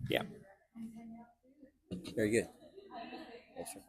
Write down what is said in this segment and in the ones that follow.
Yeah. Very good. Yes, sir.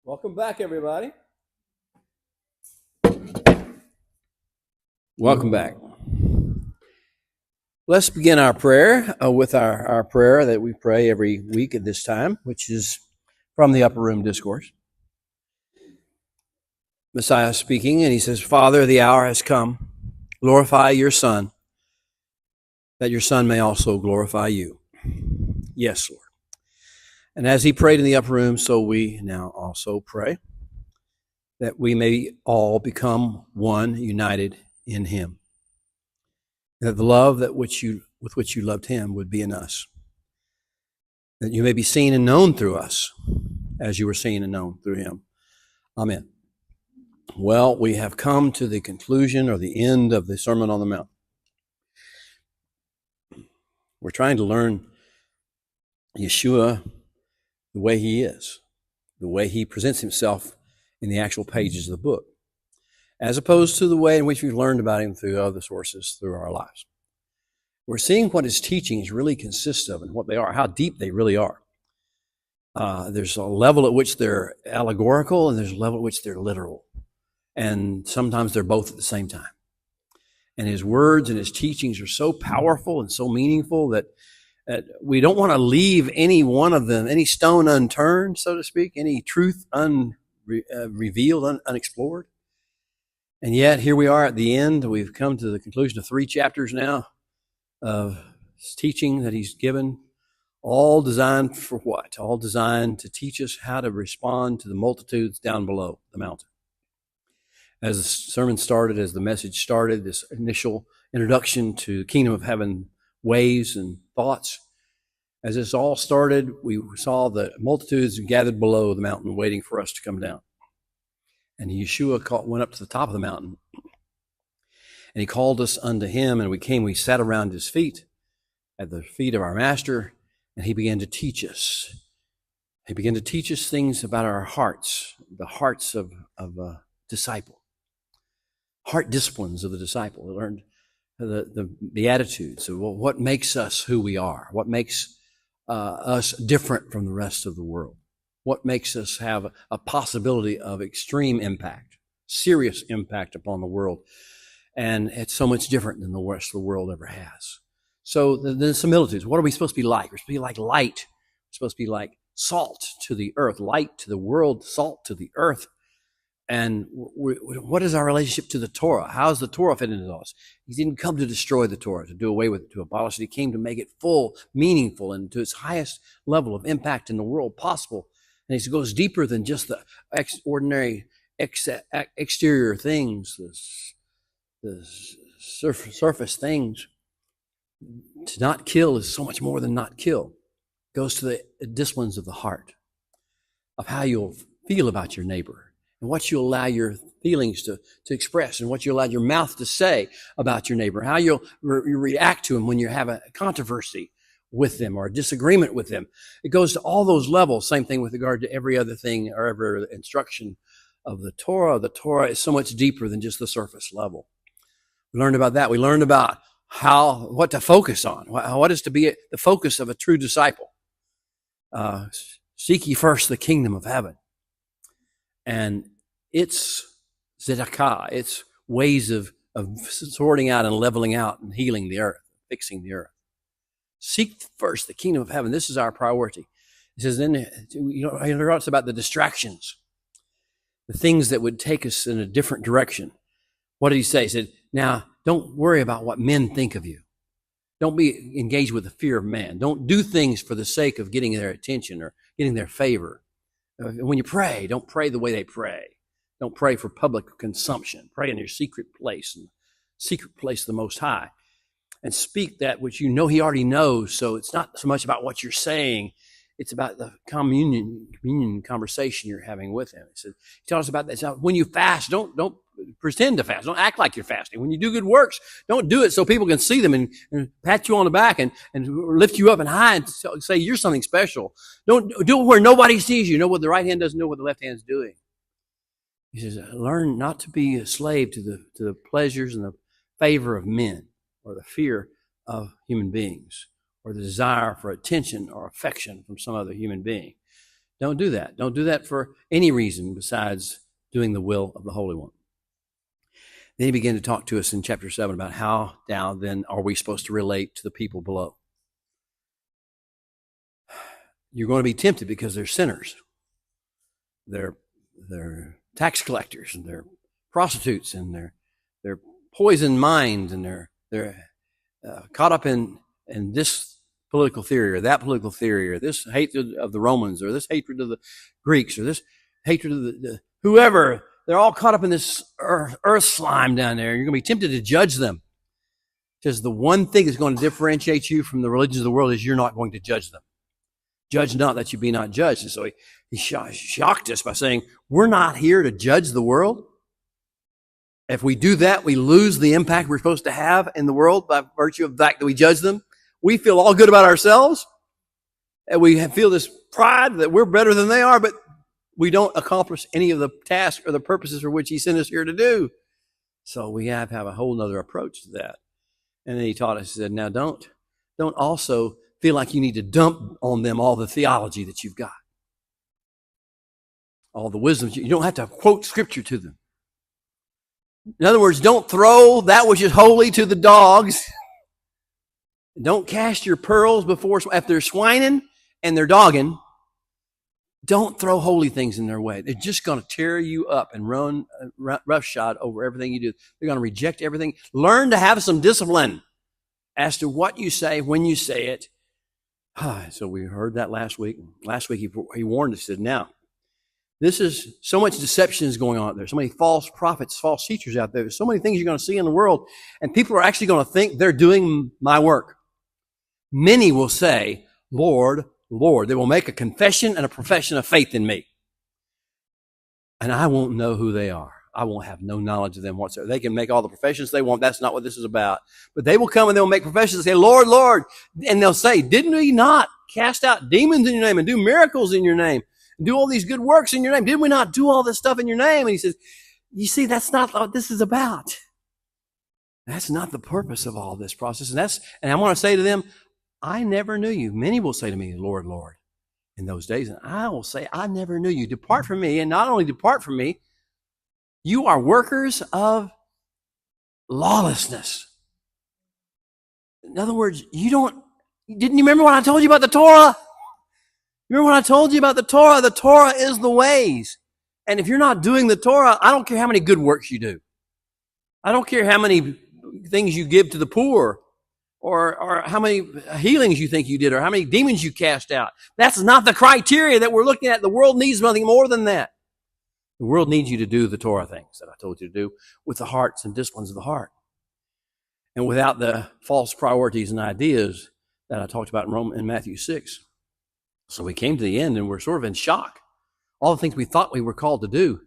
Welcome back, everybody. Welcome back. Let's begin our prayer with our prayer that we pray every week at this time, which is from the Upper Room Discourse. Messiah speaking, and he says, Father, the hour has come. Glorify your Son, that your Son may also glorify you. Yes, Lord. And as he prayed in the upper room, so we now also pray that we may all become one, united in him. That the love with which you loved him would be in us. That you may be seen and known through us as you were seen and known through him. Amen. Well, we have come to the conclusion or the end of the Sermon on the Mount. We're trying to learn Yeshua the way he is, the way he presents himself in the actual pages of the book, as opposed to the way in which we've learned about him through other sources through our lives. We're seeing what his teachings really consist of and what they are, how deep they really are. There's a level at which they're allegorical and there's a level at which they're literal. And sometimes they're both at the same time. And his words and his teachings are so powerful and so meaningful that we don't want to leave any one of them, any stone unturned, so to speak, any truth unrevealed, unexplored. And yet here we are at the end. We've come to the conclusion of 3 chapters now of his teaching that he's given, all designed for what? All designed to teach us how to respond to the multitudes down below the mountain. As the sermon started, as the message started, this initial introduction to the kingdom of heaven ways and thoughts, as this all started, we saw the multitudes gathered below the mountain waiting for us to come down. And Yeshua went up to the top of the mountain, and he called us unto him, and we sat around his feet, at the feet of our master, and he began to teach us. He began to teach us things about our hearts, the hearts of a disciple, heart disciplines of the disciple. We learned the attitudes of what makes us who we are, what makes us different from the rest of the world, what makes us have a possibility of extreme impact, serious impact upon the world. And it's so much different than the rest of the world ever has. So the similitudes, what are we supposed to be like? We're supposed to be like light. We're supposed to be like salt to the earth, light to the world, salt to the earth. And what is our relationship to the Torah? How does the Torah fit into us? He didn't come to destroy the Torah, to do away with it, to abolish it. He came to make it full, meaningful, and to its highest level of impact in the world possible. And he goes deeper than just the ordinary exterior things, the surface things. To not kill is so much more than not kill. It goes to the disciplines of the heart, of how you'll feel about your neighbor, and what you allow your feelings to express, and what you allow your mouth to say about your neighbor, how you'll react to him when you have a controversy with them or a disagreement with them. It goes to all those levels. Same thing with regard to every other thing or every instruction of the Torah. The Torah is so much deeper than just the surface level. We learned about that. We learned about what to focus on, what is to be the focus of a true disciple. Seek ye first the kingdom of heaven. And it's tzedakah, it's ways of sorting out and leveling out and healing the earth, fixing the earth. Seek first the kingdom of heaven. This is our priority. It says, then, he talks about the distractions, the things that would take us in a different direction. What did he say? He said, now, don't worry about what men think of you. Don't be engaged with the fear of man. Don't do things for the sake of getting their attention or getting their favor. When you pray, don't pray the way they pray. Don't pray for public consumption. Pray in your secret place, in the secret place of the Most High. And speak that which you know he already knows. So it's not so much about what you're saying. It's about the communion conversation you're having with him. He tells us about that. So when you fast, don't pretend to fast. Don't act like you're fasting. When you do good works, don't do it so people can see them and pat you on the back and lift you up and high and say you're something special. Don't do it where nobody sees you. Know what the right hand doesn't know what the left hand is doing. He says, learn not to be a slave to the pleasures and the favor of men or the fear of human beings or the desire for attention or affection from some other human being. Don't do that. Don't do that for any reason besides doing the will of the Holy One. Then he began to talk to us in chapter 7 about how now then are we supposed to relate to the people below. You're going to be tempted because they're sinners. They're tax collectors and they're prostitutes and they're poisoned minds and they're caught up in this political theory or that political theory or this hatred of the Romans or this hatred of the Greeks or this hatred of the whoever. They're all caught up in this earth slime down there. You're going to be tempted to judge them. Because the one thing that's going to differentiate you from the religions of the world is you're not going to judge them. Judge not that you be not judged. And so he shocked us by saying, we're not here to judge the world. If we do that, we lose the impact we're supposed to have in the world by virtue of the fact that we judge them. We feel all good about ourselves. And we feel this pride that we're better than they are, but we don't accomplish any of the tasks or the purposes for which he sent us here to do. So we have to have a whole nother approach to that. And then he taught us, he said, now don't also feel like you need to dump on them all the theology that you've got. All the wisdom. You don't have to quote scripture to them. In other words, don't throw that which is holy to the dogs. Don't cast your pearls before, if they're swining and they're dogging, don't throw holy things in their way. They're just going to tear you up and run roughshod over everything you do. They're going to reject everything. Learn to have some discipline as to what you say, when you say it. So we heard that last week. Last week he warned us, he said, now, this is so much deception is going on out there. So many false prophets, false teachers out there. There's so many things you're going to see in the world. And people are actually going to think they're doing my work. Many will say, Lord, Lord. They will make a confession and a profession of faith in me. And I won't know who they are. I won't have no knowledge of them whatsoever. They can make all the professions they want. That's not what this is about. But they will come and they'll make professions and say, Lord, Lord. And they'll say, didn't we not cast out demons in your name and do miracles in your name and do all these good works in your name? Didn't we not do all this stuff in your name? And he says, you see, that's not what this is about. That's not the purpose of all this process. And I want to say to them, I never knew you. Many will say to me, Lord, Lord, in those days. And I will say, I never knew you. Depart from me. And not only depart from me, you are workers of lawlessness. In other words, didn't you remember what I told you about the Torah? Remember what I told you about the Torah? The Torah is the ways. And if you're not doing the Torah, I don't care how many good works you do. I don't care how many things you give to the poor or how many healings you think you did or how many demons you cast out. That's not the criteria that we're looking at. The world needs nothing more than that. The world needs you to do the Torah things that I told you to do with the hearts and disciplines of the heart. And without the false priorities and ideas that I talked about in Matthew 6. So we came to the end and we're sort of in shock. All the things we thought we were called to do.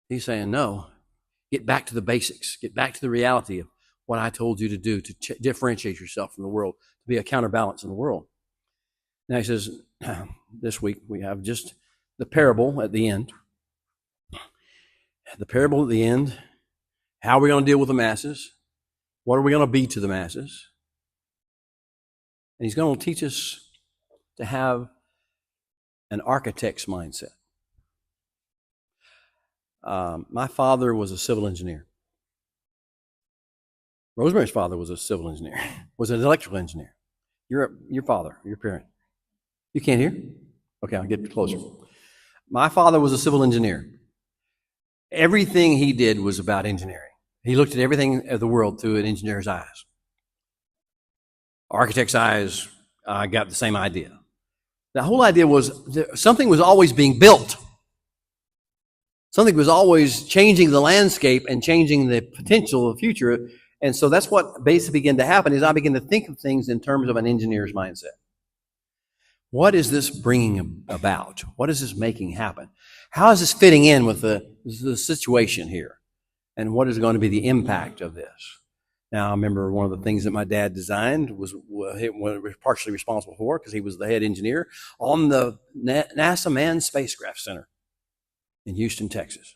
He's saying, no, get back to the basics. Get back to the reality of what I told you to do to differentiate yourself from the world, to be a counterbalance in the world. Now he says, this week we have just the parable at the end. The parable at the end. How are we going to deal with the masses? What are we going to be to the masses? And he's going to teach us to have an architect's mindset. My father was a civil engineer. Rosemary's father was a civil engineer, was an electrical engineer. Your father, your parent. You can't hear? Okay, I'll get closer. My father was a civil engineer. Everything he did was about engineering. He looked at everything of the world through an engineer's eyes. Architect's eyes got the same idea. The whole idea was something was always being built. Something was always changing the landscape and changing the potential of the future. And so that's what basically began to happen is I began to think of things in terms of an engineer's mindset. What is this bringing about? What is this making happen? How is this fitting in with the situation here? And what is going to be the impact of this? Now, I remember one of the things that my dad designed was partially responsible for, because he was the head engineer, on the NASA Manned Spacecraft Center in Houston, Texas.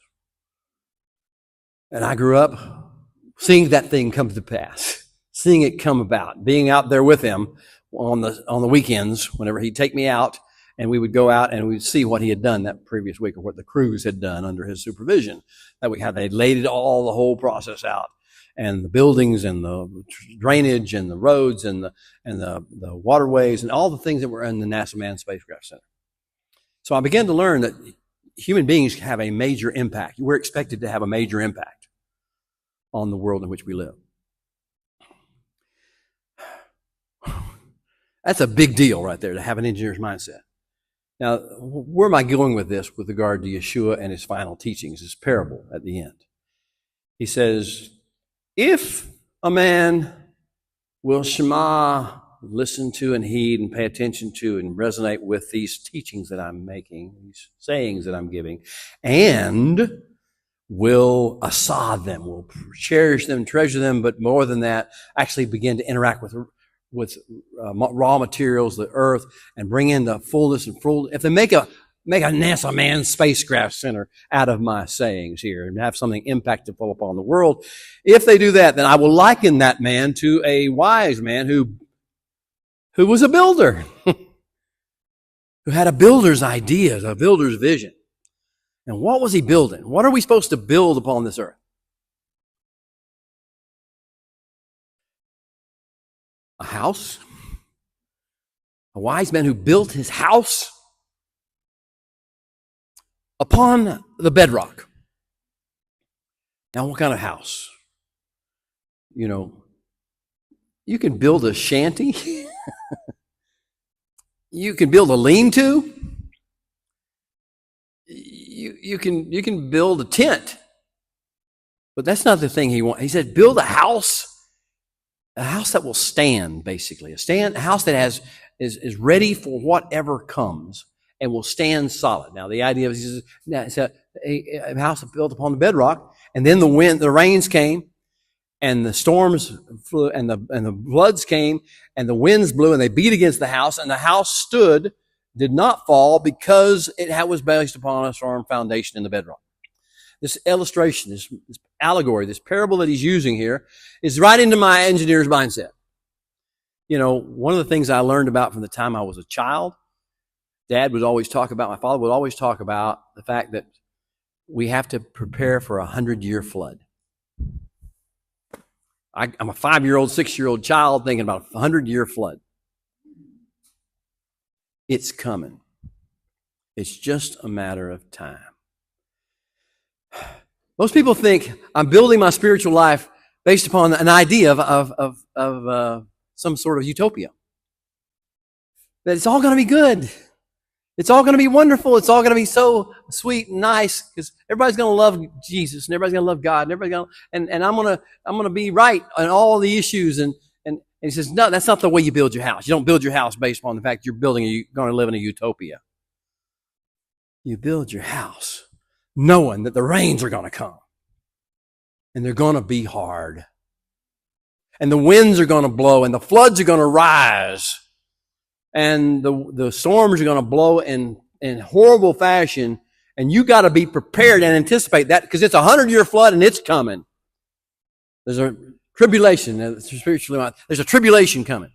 And I grew up seeing that thing come to pass, seeing it come about, being out there with him on the weekends whenever he'd take me out, and we would go out and we'd see what he had done that previous week, or what the crews had done under his supervision. That we had, they laid it all, the whole process out, and the buildings and the drainage and the roads and the waterways and all the things that were in the NASA Manned Spacecraft Center. So I began to learn that human beings have a major impact. We're expected to have a major impact on the world in which we live. That's a big deal right there, to have an engineer's mindset. Now, where am I going with this with regard to Yeshua and his final teachings, his parable at the end? He says, if a man will shema, listen to and heed and pay attention to and resonate with these teachings that I'm making, these sayings that I'm giving, and will assad them, will cherish them, treasure them, but more than that, actually begin to interact with raw materials, the earth, and bring in the fullness and full. If they make a NASA Manned Spacecraft Center out of my sayings here and have something impactful upon the world, if they do that, then I will liken that man to a wise man who was a builder, who had a builder's ideas, a builder's vision. And what was he building? What are we supposed to build upon this earth? A house? A wise man who built his house upon the bedrock. Now, what kind of house? You know, you can build a shanty. You can build a lean-to. You can build a tent. But that's not the thing he wants. He said, build a house that will stand, basically. A house that is ready for whatever comes and will stand solid. Now, the idea is it's a house built upon the bedrock, and then the rains came, and the storms flew, and the floods came, and the winds blew, and they beat against the house, and the house stood, did not fall, because it was based upon a strong foundation in the bedrock. This illustration, this allegory, this parable that he's using here is right into my engineer's mindset. You know, one of the things I learned about from the time I was a child, my father would always talk about the fact that we have to prepare for a 100-year flood. I'm a 5-year-old, 6-year-old child thinking about a 100-year flood. It's coming. It's just a matter of time. Most people think I'm building my spiritual life based upon an idea of some sort of utopia. That it's all going to be good. It's all going to be wonderful. It's all going to be so sweet and nice, because everybody's going to love Jesus and everybody's going to love God and everybody's going to, and I'm going to be right on all the issues. And he says, no, that's not the way you build your house. You don't build your house based upon the fact you're going to live in a utopia. You build your house knowing that the rains are going to come, and they're going to be hard. and the winds are going to blow, and the floods are going to rise, and the storms are going to blow in horrible fashion, and you got to be prepared and anticipate that because it's a 100-year flood and it's coming. There's a tribulation. There's a tribulation coming.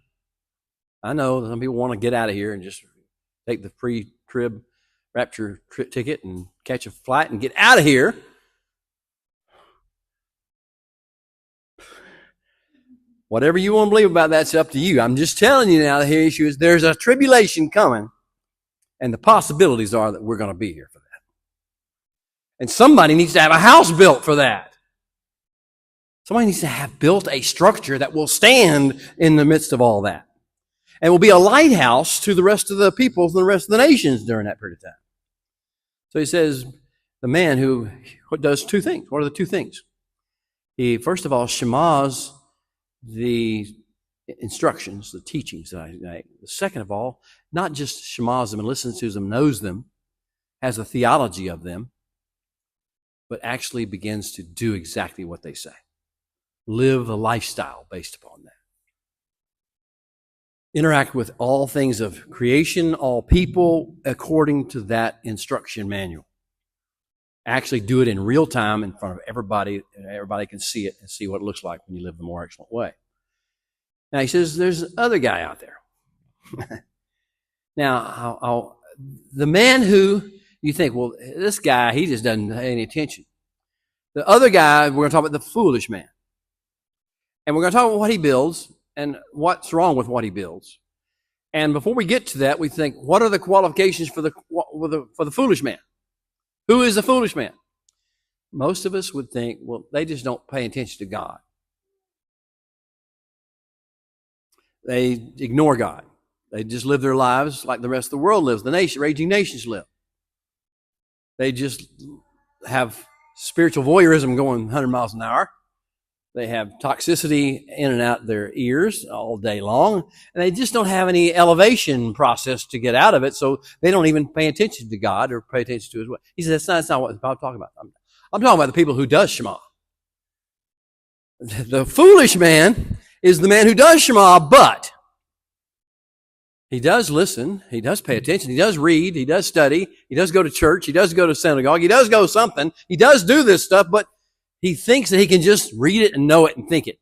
I know some people want to get out of here and just take the pre-trib rapture ticket and catch a flight and get out of here. Whatever you want to believe about that's up to you. I'm just telling you now, the issue is there's a tribulation coming, and the possibilities are that we're going to be here for that. And somebody needs to have a house built for that. Somebody needs to have built a structure that will stand in the midst of all that. And will be a lighthouse to the rest of the peoples and the rest of the nations during that period of time. So he says, the man who does two things. What are the two things? He, first of all, shamas the instructions, the teachings that I. The second of all, not just shamas them and listens to them, knows them, has a theology of them, but actually begins to do exactly what they say. Live a lifestyle based upon that. Interact with all things of creation, all people, according to that instruction manual. Actually do it in real time in front of everybody, and everybody can see it and see what it looks like when you live the more excellent way. Now he says there's another guy out there. Now, the man who you think, well, this guy, he just doesn't pay any attention. The other guy, we're going to talk about the foolish man. And we're going to talk about what he builds and what's wrong with what he builds. And before we get to that, we think, what are the qualifications for the foolish man? Who is the foolish man? Most of us would think, well, they just don't pay attention to God. They ignore God. They just live their lives like the rest of the world lives, the raging nations live. They just have spiritual voyeurism going 100 miles an hour. They have toxicity in and out their ears all day long, and they just don't have any elevation process to get out of it, so they don't even pay attention to God or pay attention to His way. He says, that's not what I'm talking about. I'm talking about the people who does Shema. The foolish man is the man who does Shema, but he does listen, he does pay attention, he does read, he does study, he does go to church, he does go to synagogue, he does go something, he does do this stuff, but he thinks that he can just read it and know it and think it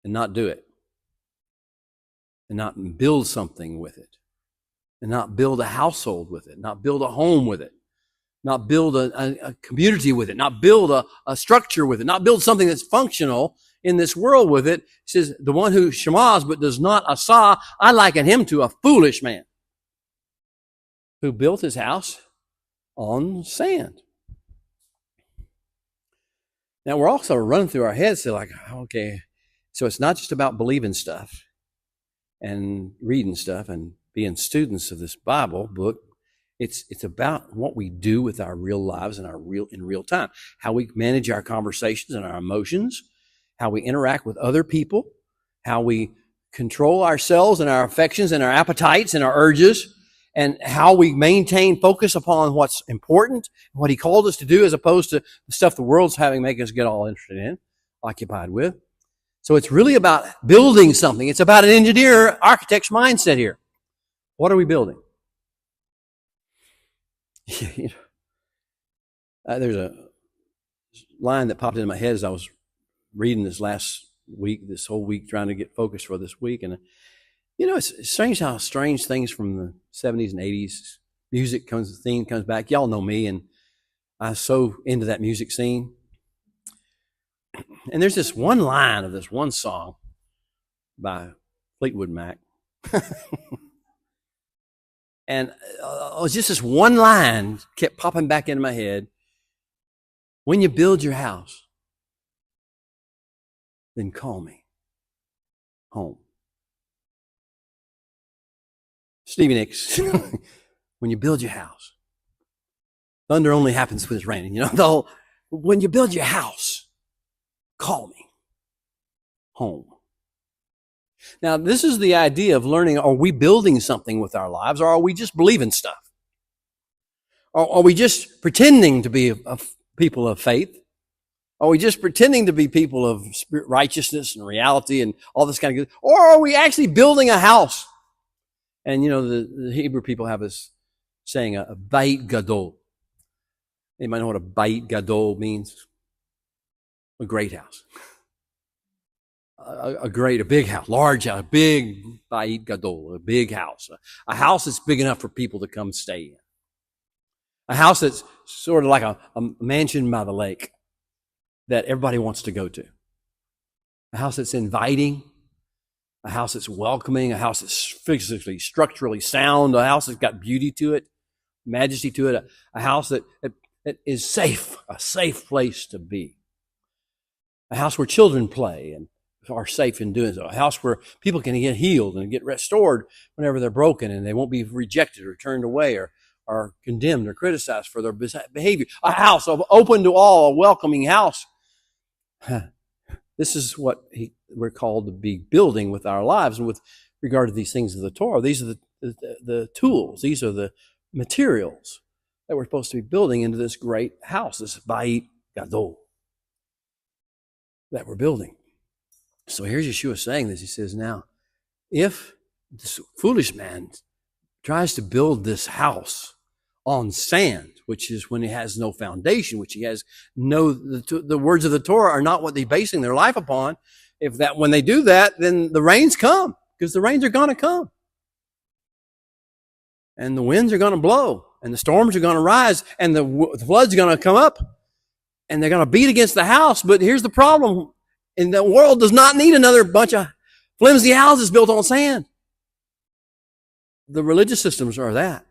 and not do it and not build something with it and not build a household with it, not build a home with it, not build a community with it, not build a structure with it, not build something that's functional in this world with it. He says, the one who shamas but does not asa, I liken him to a foolish man who built his house on sand. Now, we're also running through our heads, like, okay, so it's not just about believing stuff and reading stuff and being students of this Bible book. It's about what we do with our real lives and in real time, how we manage our conversations and our emotions, how we interact with other people, how we control ourselves and our affections and our appetites and our urges, and how we maintain focus upon what's important, what He called us to do, as opposed to the stuff the world's making us get all interested in, occupied with. So it's really about building something. It's about an engineer, architect's mindset here. What are we building? There's a line that popped into my head as I was reading this whole week, trying to get focused for this week, and it's strange how strange things from the 70s and 80s, the theme comes back. Y'all know me, and I was so into that music scene. And there's this one line of this one song by Fleetwood Mac. And just this one line kept popping back into my head. When you build your house, then call me home. Stevie Nicks, when you build your house, thunder only happens when it's raining. When you build your house, call me home. Now, this is the idea of learning, are we building something with our lives, or are we just believing stuff? Or are we just pretending to be a people of faith? Are we just pretending to be people of spirit, righteousness and reality and all this kind of good? Or are we actually building a house? And you know, the Hebrew people have this saying, a Beit Gadol. Anybody know what a Beit Gadol means? A great house. A big house, large house, a big Beit Gadol, a big house. A house that's big enough for people to come stay in. A house that's sort of like a mansion by the lake that everybody wants to go to. A house that's inviting, a house that's welcoming, a house that's physically, structurally sound, a house that's got beauty to it, majesty to it, a house that is safe, a safe place to be. A house where children play and are safe in doing so. A house where people can get healed and get restored whenever they're broken, and they won't be rejected or turned away or condemned or criticized for their behavior. A house open to all, a welcoming house. This is what we're called to be building with our lives and with regard to these things of the Torah. These are the tools. These are the materials that we're supposed to be building into this great house, this Beit Gadol that we're building. So here's Yeshua saying this. He says, now, if this foolish man tries to build this house on sand, which is when he has no foundation, which he has the words of the Torah are not what they're basing their life upon. When they do that, then the rains come, because the rains are going to come. And the winds are going to blow, and the storms are going to rise, and the floods are going to come up, and they're going to beat against the house. But here's the problem. And the world does not need another bunch of flimsy houses built on sand. The religious systems are that.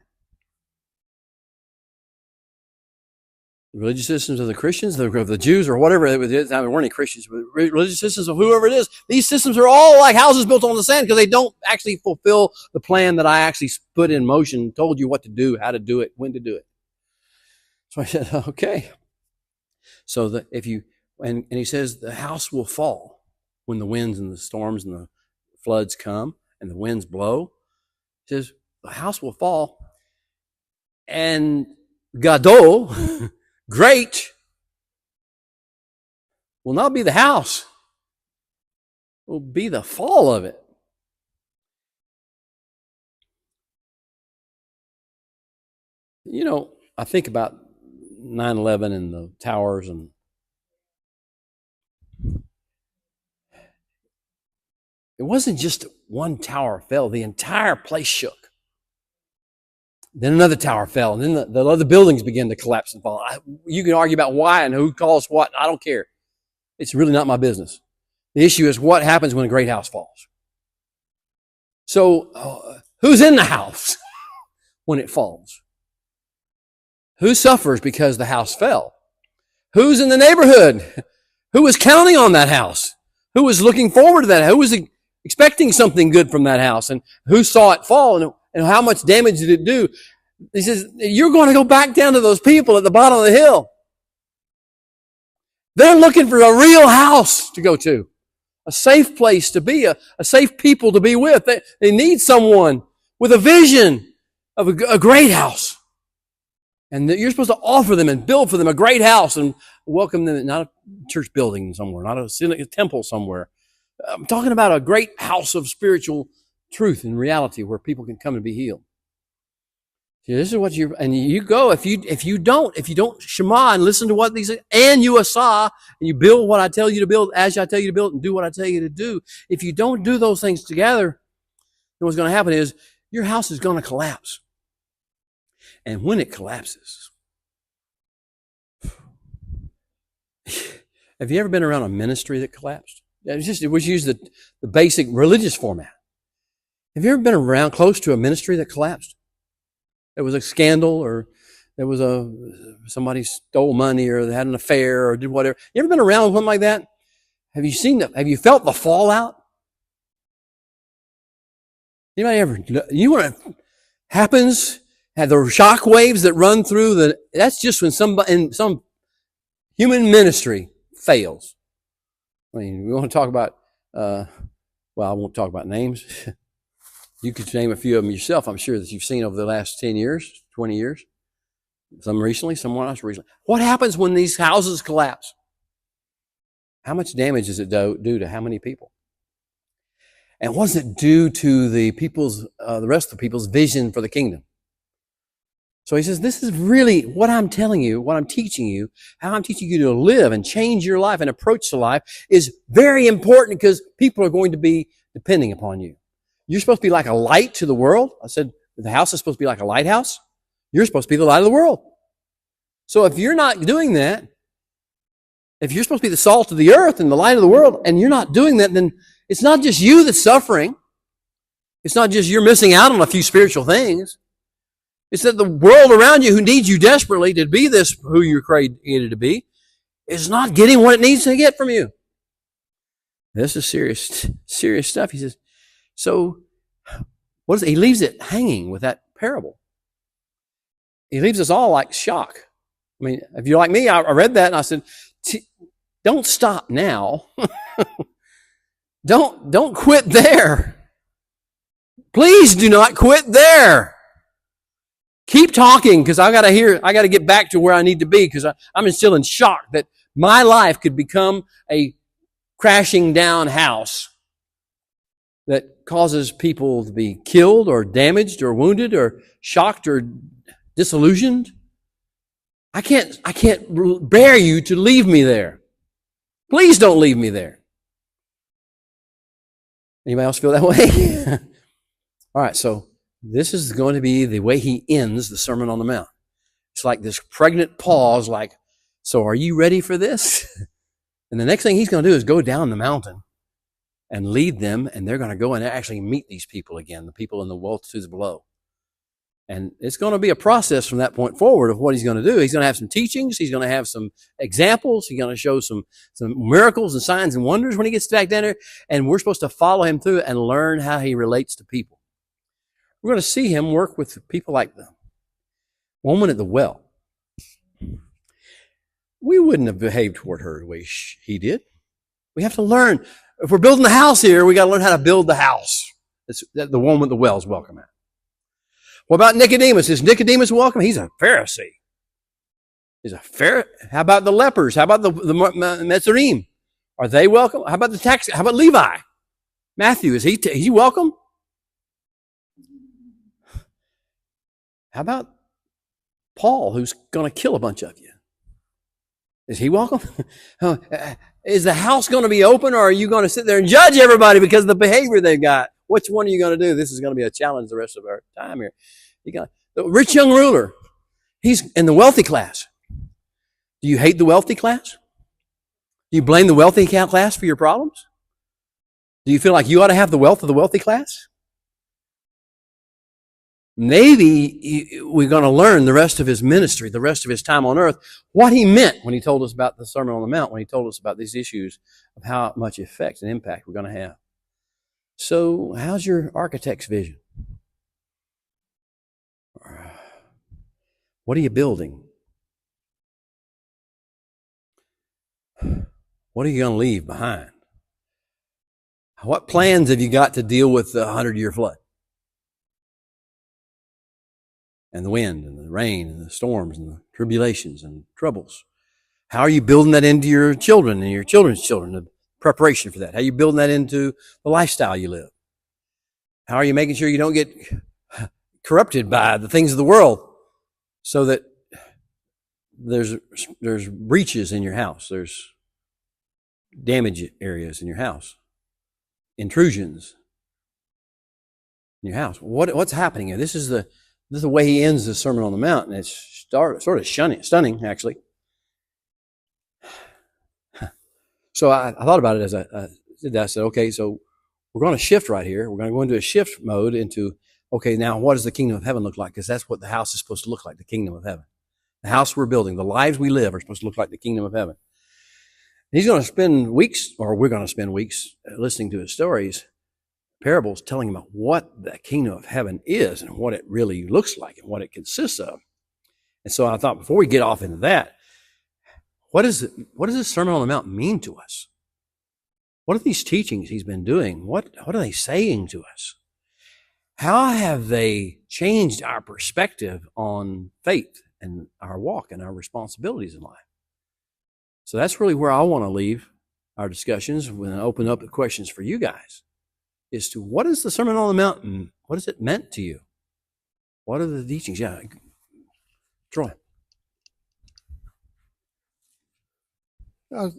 The religious systems of the Christians, of the Jews, or whatever it is. I mean, we're any Christians, but religious systems of whoever it is. These systems are all like houses built on the sand because they don't actually fulfill the plan that I actually put in motion, told you what to do, how to do it, when to do it. So I said, okay. So that if you, and he says the house will fall when the winds and the storms and the floods come and the winds blow. He says the house will fall, and Gadol, great, will not be the house. It will be the fall of it. You know, I think about 9/11 and the towers, and it wasn't just one tower fell. The entire place shook. Then another tower fell, and then the other buildings began to collapse and fall. You can argue about why and who caused what. I don't care. It's really not my business. The issue is what happens when a great house falls. So who's in the house when it falls? Who suffers because the house fell? Who's in the neighborhood? Who was counting on that house? Who was looking forward to that? Who was expecting something good from that house? And who saw it fall? And how much damage did it do? He says, you're going to go back down to those people at the bottom of the hill. They're looking for a real house to go to, a safe place to be, a safe people to be with. They need someone with a vision of a great house. And you're supposed to offer them and build for them a great house and welcome them, not a church building somewhere, not a temple somewhere. I'm talking about a great house of spiritual truth and reality where people can come and be healed. See, this is what you go, if you don't Shema and listen to what these, and you asah, and you build what I tell you to build as I tell you to build and do what I tell you to do. If you don't do those things together, then what's going to happen is your house is going to collapse. And when it collapses, have you ever been around a ministry that collapsed? It was used the basic religious format. Have you ever been around close to a ministry that collapsed? There was a scandal, or there was somebody stole money, or they had an affair, or did whatever. You ever been around something like that? Have you felt the fallout? Anybody ever? You know what happens? Have the shock waves that run through that's just when some human ministry fails. I mean, we want to talk about, I won't talk about names. You could name a few of them yourself, I'm sure, that you've seen over the last 10 years, 20 years. Some recently, someone else recently. What happens when these houses collapse? How much damage does it do to how many people? And what does it do to the rest of the people's vision for the kingdom? So he says, this is really what I'm telling you, what I'm teaching you, how I'm teaching you to live and change your life and approach to life is very important because people are going to be depending upon you. You're supposed to be like a light to the world. I said, the house is supposed to be like a lighthouse. You're supposed to be the light of the world. So if you're not doing that, if you're supposed to be the salt of the earth and the light of the world, and you're not doing that, then it's not just you that's suffering. It's not just you're missing out on a few spiritual things. It's that the world around you who needs you desperately to be this who you're created to be is not getting what it needs to get from you. This is serious stuff. He says, so what is it? He leaves it hanging with that parable. He leaves us all like shock. I mean, if you're like me, I read that and I said, don't stop now. Don't quit there. Please do not quit there. Keep talking because I got to get back to where I need to be because I'm still in shock that my life could become a crashing down house that causes people to be killed or damaged or wounded or shocked or disillusioned. I can't bear you to leave me there. Please don't leave me there. Anybody else feel that way? All right, so this is going to be the way he ends the Sermon on the Mount. It's like this pregnant pause, like, so are you ready for this? And the next thing he's going to do is go down the mountain and lead them, and they're going to go and actually meet these people again, the people in the multitudes below. And it's going to be a process from that point forward of what he's going to do. He's going to have some teachings. He's going to have some examples. He's going to show some miracles and signs and wonders when he gets back down there. And we're supposed to follow him through it and learn how he relates to people. We're going to see him work with people like the woman at the well. We wouldn't have behaved toward her the way he did. We have to learn. If we're building the house here, we got to learn how to build the house. That the woman at the well is welcome at. What about Nicodemus? Is Nicodemus welcome? He's a Pharisee. How about the lepers? How about the Metzurim? Are they welcome? How about how about Levi? Matthew, is he welcome? How about Paul, who's going to kill a bunch of you? Is he welcome? Is the house going to be open, or are you going to sit there and judge everybody because of the behavior they've got? Which one are you going to do? This is going to be a challenge the rest of our time here. You got the rich young ruler. He's in the wealthy class. Do you hate the wealthy class? Do you blame the wealthy class for your problems? Do you feel like you ought to have the wealth of the wealthy class? Maybe we're going to learn the rest of his ministry, the rest of his time on earth, what he meant when he told us about the Sermon on the Mount, when he told us about these issues of how much effect and impact we're going to have. So, how's your architect's vision? What are you building? What are you going to leave behind? What plans have you got to deal with the 100-year flood? And the wind and the rain and the storms and the tribulations and troubles. How are you building that into your children and your children's children, the preparation for that? How are you building that into the lifestyle you live? How are you making sure you don't get corrupted by the things of the world so that there's breaches in your house, there's damage areas in your house, intrusions in your house? What's happening here? This is the way he ends the Sermon on the Mount, and it's sort of stunning, actually. So I thought about it as I did that. I said, okay, so we're going to shift right here. We're going to go into a shift mode into, okay, now what does the kingdom of heaven look like? Because that's what the house is supposed to look like, the kingdom of heaven. The house we're building, the lives we live are supposed to look like the kingdom of heaven. He's going to spend weeks, or we're going to spend weeks listening to his stories, parables, telling about what the kingdom of heaven is and what it really looks like and what it consists of. And so I thought, before we get off into that, what does this Sermon on the Mount mean to us? What are these teachings he's been doing? What are they saying to us? How have they changed our perspective on faith and our walk and our responsibilities in life? So that's really where I want to leave our discussions, we're going to open up the questions for you guys as to what is the Sermon on the Mount and what has it meant to you? What are the teachings? Yeah, Troy. I was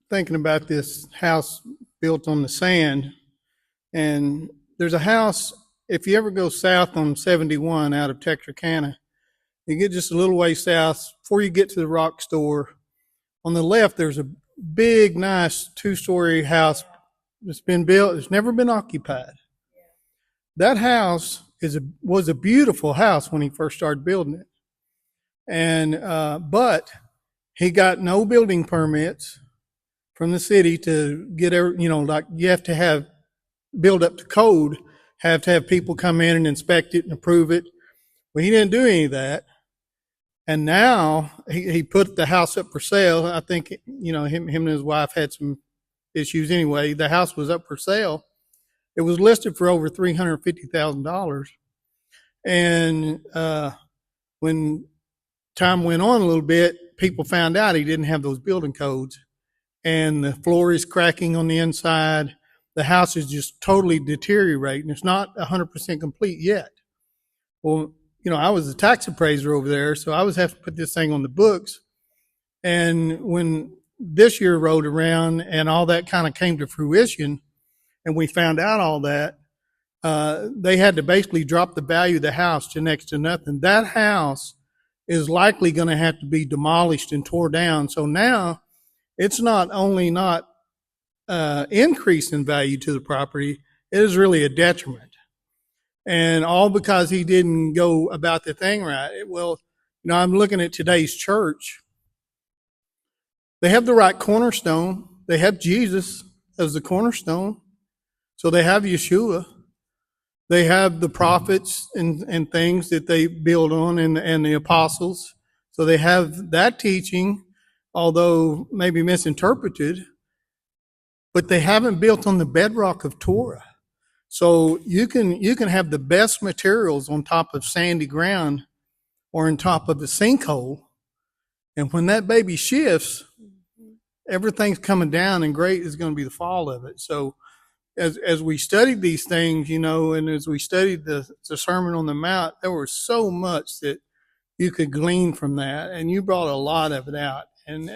thinking about this house built on the sand, and there's a house, if you ever go south on 71 out of Texarkana, you get just a little way south before you get to the rock store. On the left, there's a big, nice 2-story house that's been built. It's never been occupied. That house was a beautiful house when he first started building it. And but he got no building permits from the city to get like you have to have build up to code, have to have people come in and inspect it and approve it. Well, he didn't do any of that. And now he put the house up for sale. I think, him and his wife had some issues anyway. The house was up for sale. It was listed for over $350,000. And when time went on a little bit, people found out he didn't have those building codes. And the floor is cracking on the inside. The house is just totally deteriorating. It's not 100% complete yet. Well, I was a tax appraiser over there, so I was having to put this thing on the books. And when this year rolled around and all that kind of came to fruition, and we found out all that, they had to basically drop the value of the house to next to nothing. That house is likely going to have to be demolished and tore down. So now it's not only not increase in value to the property, it is really a detriment. And all because he didn't go about the thing right. Well, I'm looking at today's church. They have the right cornerstone. They have Jesus as the cornerstone. So they have Yeshua. They have the prophets and things that they build on and the apostles. So they have that teaching, although maybe misinterpreted, but they haven't built on the bedrock of Torah. So you can have the best materials on top of sandy ground or on top of a sinkhole. And when that baby shifts, everything's coming down, and great is going to be the fall of it. So as we studied these things, and as we studied the Sermon on the Mount, there was so much that you could glean from that, and you brought a lot of it out. And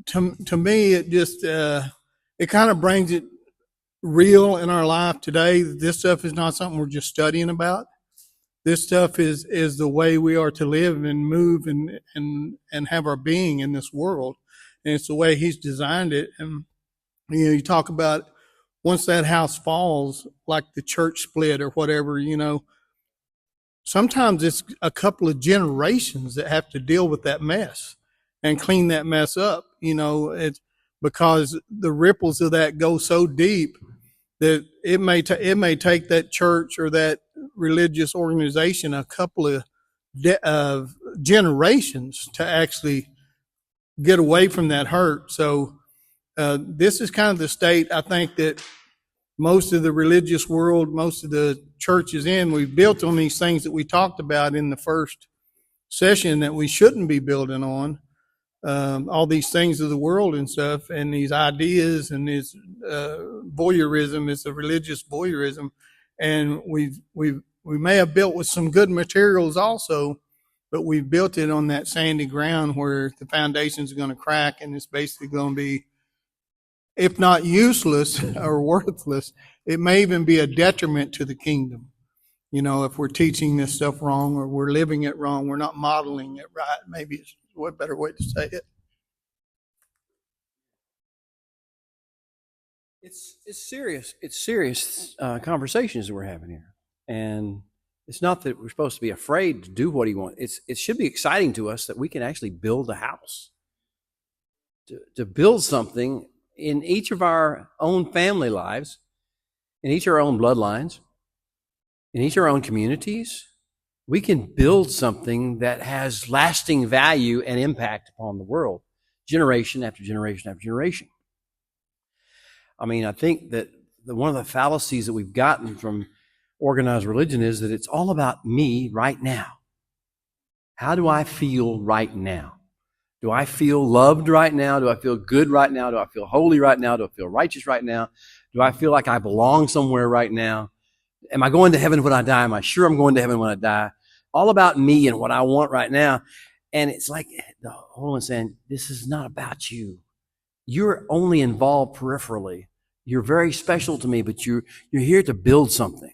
to me, it just it kind of brings it real in our life today. This stuff is not something we're just studying about. This stuff is the way we are to live and move and have our being in this world. And it's the way he's designed it. And, you talk about once that house falls, like the church split or whatever, sometimes it's a couple of generations that have to deal with that mess and clean that mess up. It's because the ripples of that go so deep that it may take that church or that religious organization a couple of generations to actually get away from that hurt. So this is kind of the state I think that most of the religious world, most of the churches we've built on these things that we talked about in the first session that we shouldn't be building on. All these things of the world and stuff, and these ideas and this voyeurism is a religious voyeurism, and we may have built with some good materials also, but we've built it on that sandy ground where the foundations are going to crack, and it's basically going to be, if not useless or worthless, it may even be a detriment to the kingdom. If we're teaching this stuff wrong or we're living it wrong, we're not modeling it right. Maybe it's what better way to say it. It's serious. It's serious conversations that we're having here, and it's not that we're supposed to be afraid to do what he wants. It should be exciting to us that we can actually build a house, to build something in each of our own family lives, in each of our own bloodlines, in each of our own communities. We can build something that has lasting value and impact upon the world, generation after generation after generation. I think that one of the fallacies that we've gotten from organized religion is that it's all about me right now. How do I feel right now? Do I feel loved right now? Do I feel good right now? Do I feel holy right now? Do I feel righteous right now? Do I feel like I belong somewhere right now? Am I going to heaven when I die? Am I sure I'm going to heaven when I die? All about me and what I want right now. And it's like the Holy One saying, this is not about you. You're only involved peripherally. You're very special to me, but you're here to build something.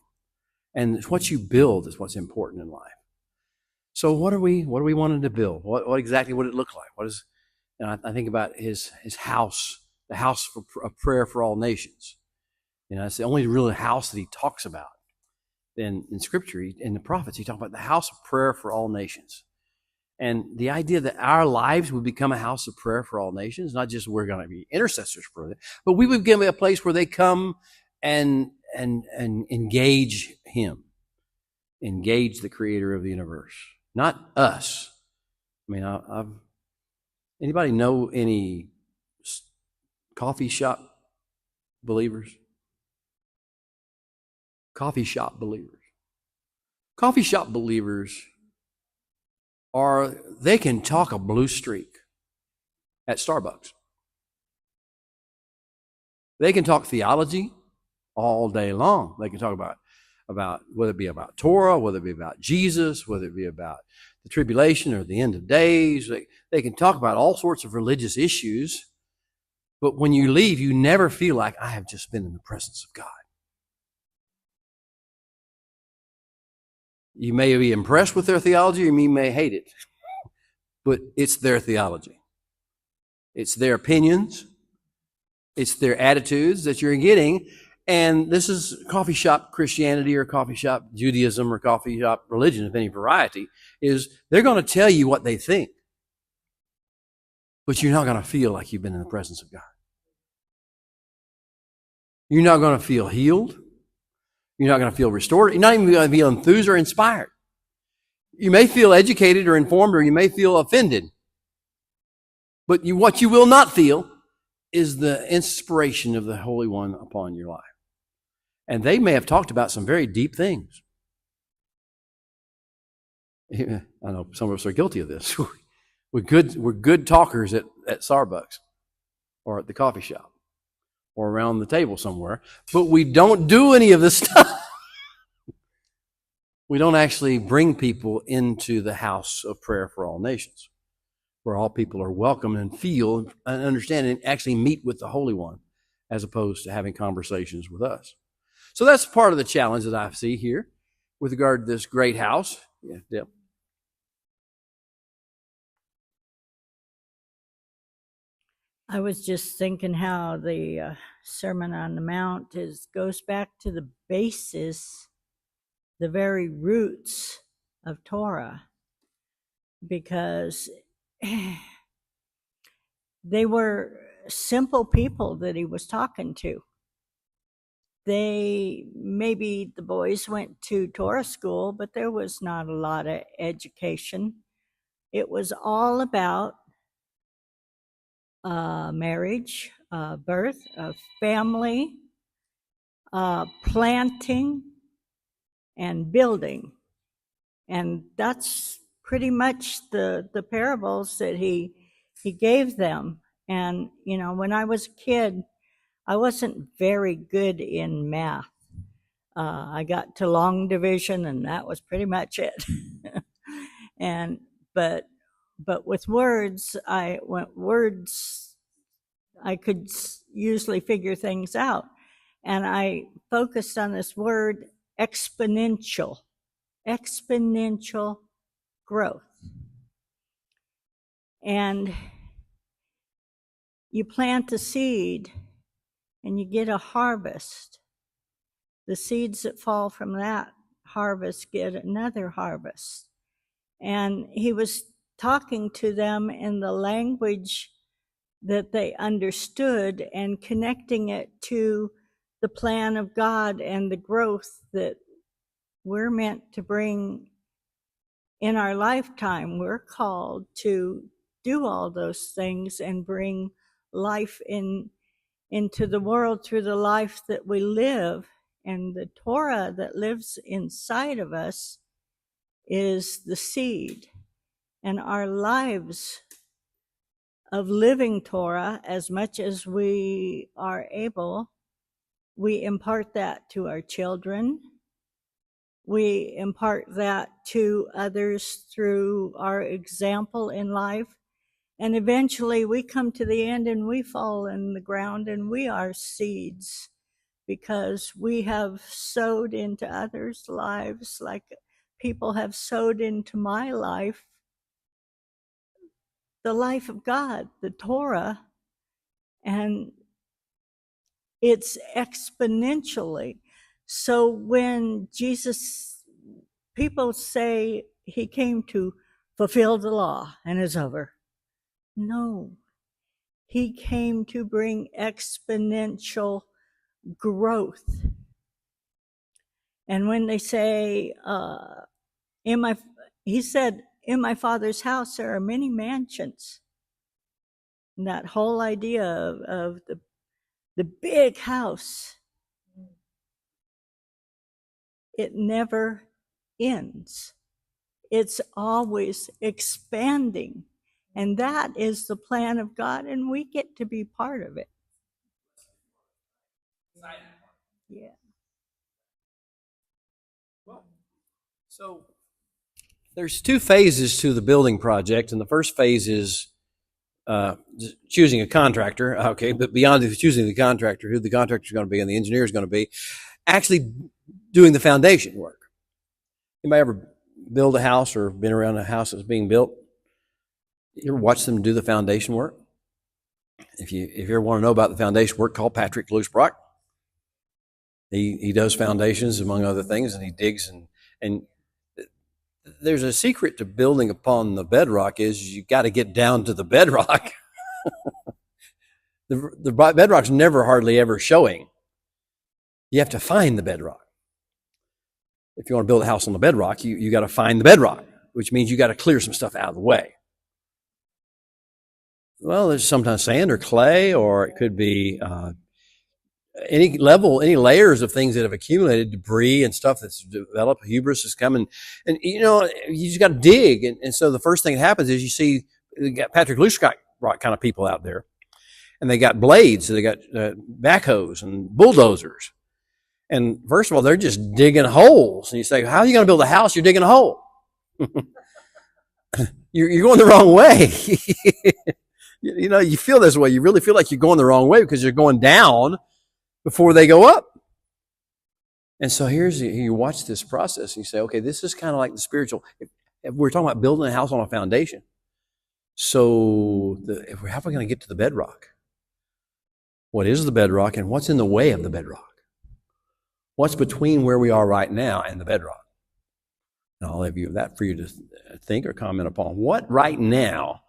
And what you build is what's important in life. So what are we wanting to build? What exactly would it look like? And I think about his house, the house of prayer for all nations. It's the only real house that he talks about. In Scripture, in the prophets, he talks about the house of prayer for all nations. And the idea that our lives would become a house of prayer for all nations, not just we're going to be intercessors for them, but we would give them a place where they come and engage him, engage the creator of the universe, not us. I mean, anybody know any coffee shop believers? Coffee shop believers. Coffee shop believers they can talk a blue streak at Starbucks. They can talk theology all day long. They can talk about whether it be about Torah, whether it be about Jesus, whether it be about the tribulation or the end of days. They can talk about all sorts of religious issues, but when you leave, you never feel like I have just been in the presence of God. You may be impressed with their theology, or you may hate it, but it's their theology. It's their opinions. It's their attitudes that you're getting. And this is coffee shop Christianity or coffee shop Judaism or coffee shop religion of any variety, is they're going to tell you what they think, but you're not going to feel like you've been in the presence of God. You're not going to feel healed. You're not going to feel restored. You're not even going to feel enthused or inspired. You may feel educated or informed, or you may feel offended. But what you will not feel is the inspiration of the Holy One upon your life. And they may have talked about some very deep things. I know some of us are guilty of this. We're good talkers at Starbucks or at the coffee shop or around the table somewhere, but we don't do any of this stuff. We don't actually bring people into the house of prayer for all nations, where all people are welcome and feel and understand and actually meet with the Holy One, as opposed to having conversations with us. So that's part of the challenge that I see here with regard to this great house. Yeah, Deb. I was just thinking how the Sermon on the Mount goes back to the basis, the very roots of Torah, because they were simple people that he was talking to. Maybe the boys went to Torah school, but there was not a lot of education. It was all about marriage, birth, family, planting, and building. And that's pretty much the parables that he gave them. And, when I was a kid, I wasn't very good in math. I got to long division, and that was pretty much it. But with words, I could usually figure things out. And I focused on this word exponential growth. And you plant a seed and you get a harvest. The seeds that fall from that harvest get another harvest. And he was talking to them in the language that they understood and connecting it to the plan of God and the growth that we're meant to bring in our lifetime. We're called to do all those things and bring life into the world through the life that we live. And the Torah that lives inside of us is the seed. And our lives of living Torah as much as we are able. We impart that to our children. We impart that to others through our example in life. And eventually we come to the end and we fall in the ground and we are seeds because we have sowed into others' lives like people have sowed into my life, the life of God, the Torah, and it's exponentially. So when Jesus, people say he came to fulfill the law and it's over. No, he came to bring exponential growth. And when they say, he said, in my Father's house there are many mansions. And that whole idea of the big house, it never ends. It's always expanding. And that is the plan of God, and we get to be part of it. Yeah. So there's two phases to the building project, and the first phase is choosing a contractor. Okay, but beyond choosing the contractor, who the contractor is going to be and the engineer is going to be, actually doing the foundation work. Anybody ever build a house or been around a house that's being built? You ever watch them do the foundation work? If you ever want to know about the foundation work, call Patrick Loosbrock. He does foundations among other things, and he digs and there's a secret to building upon the bedrock is you got to get down to the bedrock. The bedrock's never hardly ever showing. You have to find the bedrock. If you want to build a house on the bedrock, you got to find the bedrock, which means you got to clear some stuff out of the way. Well, there's sometimes sand or clay, or it could be any layers of things that have accumulated, debris and stuff that's developed. Hubris is coming, and you just got to dig. And so the first thing that happens is you see you got Patrick Loosbrock kind of people out there, and they got blades, so they got backhoes and bulldozers. And first of all, they're just digging holes. And you say, how are you going to build a house? You're digging a hole. You're going the wrong way. You feel this way. You really feel like you're going the wrong way because you're going down before they go up. And so you watch this process and you say, okay, this is kind of like the spiritual. If we're talking about building a house on a foundation. So how are we going to get to the bedrock? What is the bedrock and what's in the way of the bedrock? What's between where we are right now and the bedrock? And I'll leave you that for you to think or comment upon. What right now,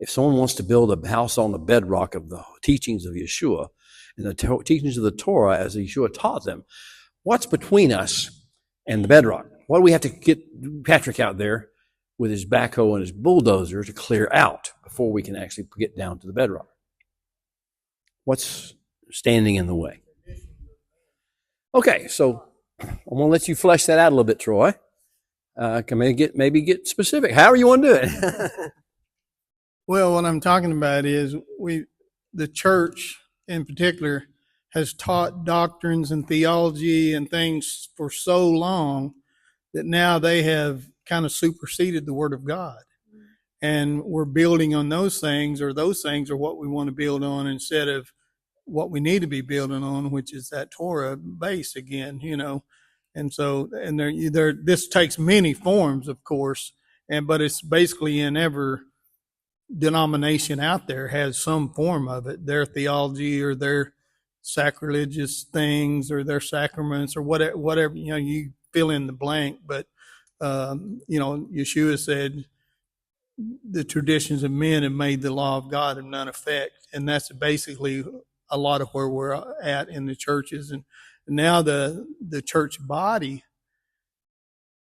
if someone wants to build a house on the bedrock of the teachings of Yeshua and the teachings of the Torah as Yeshua taught them, what's between us and the bedrock? What do we have to get Patrick out there with his backhoe and his bulldozer to clear out before we can actually get down to the bedrock? What's standing in the way? Okay, so I'm going to let you flesh that out a little bit, Troy. Can maybe get specific. However you want to do it. Well, what I'm talking about is the church in particular has taught doctrines and theology and things for so long that now they have kind of superseded the Word of God. And we're building on those things, or those things are what we want to build on instead of what we need to be building on, which is that Torah base again, And so, and this takes many forms, of course, but it's basically in every denomination out there has some form of it, their theology or their sacrilegious things or their sacraments or whatever, you fill in the blank. But, Yeshua said, the traditions of men have made the law of God of none effect. And that's basically a lot of where we're at in the churches. And now the church body,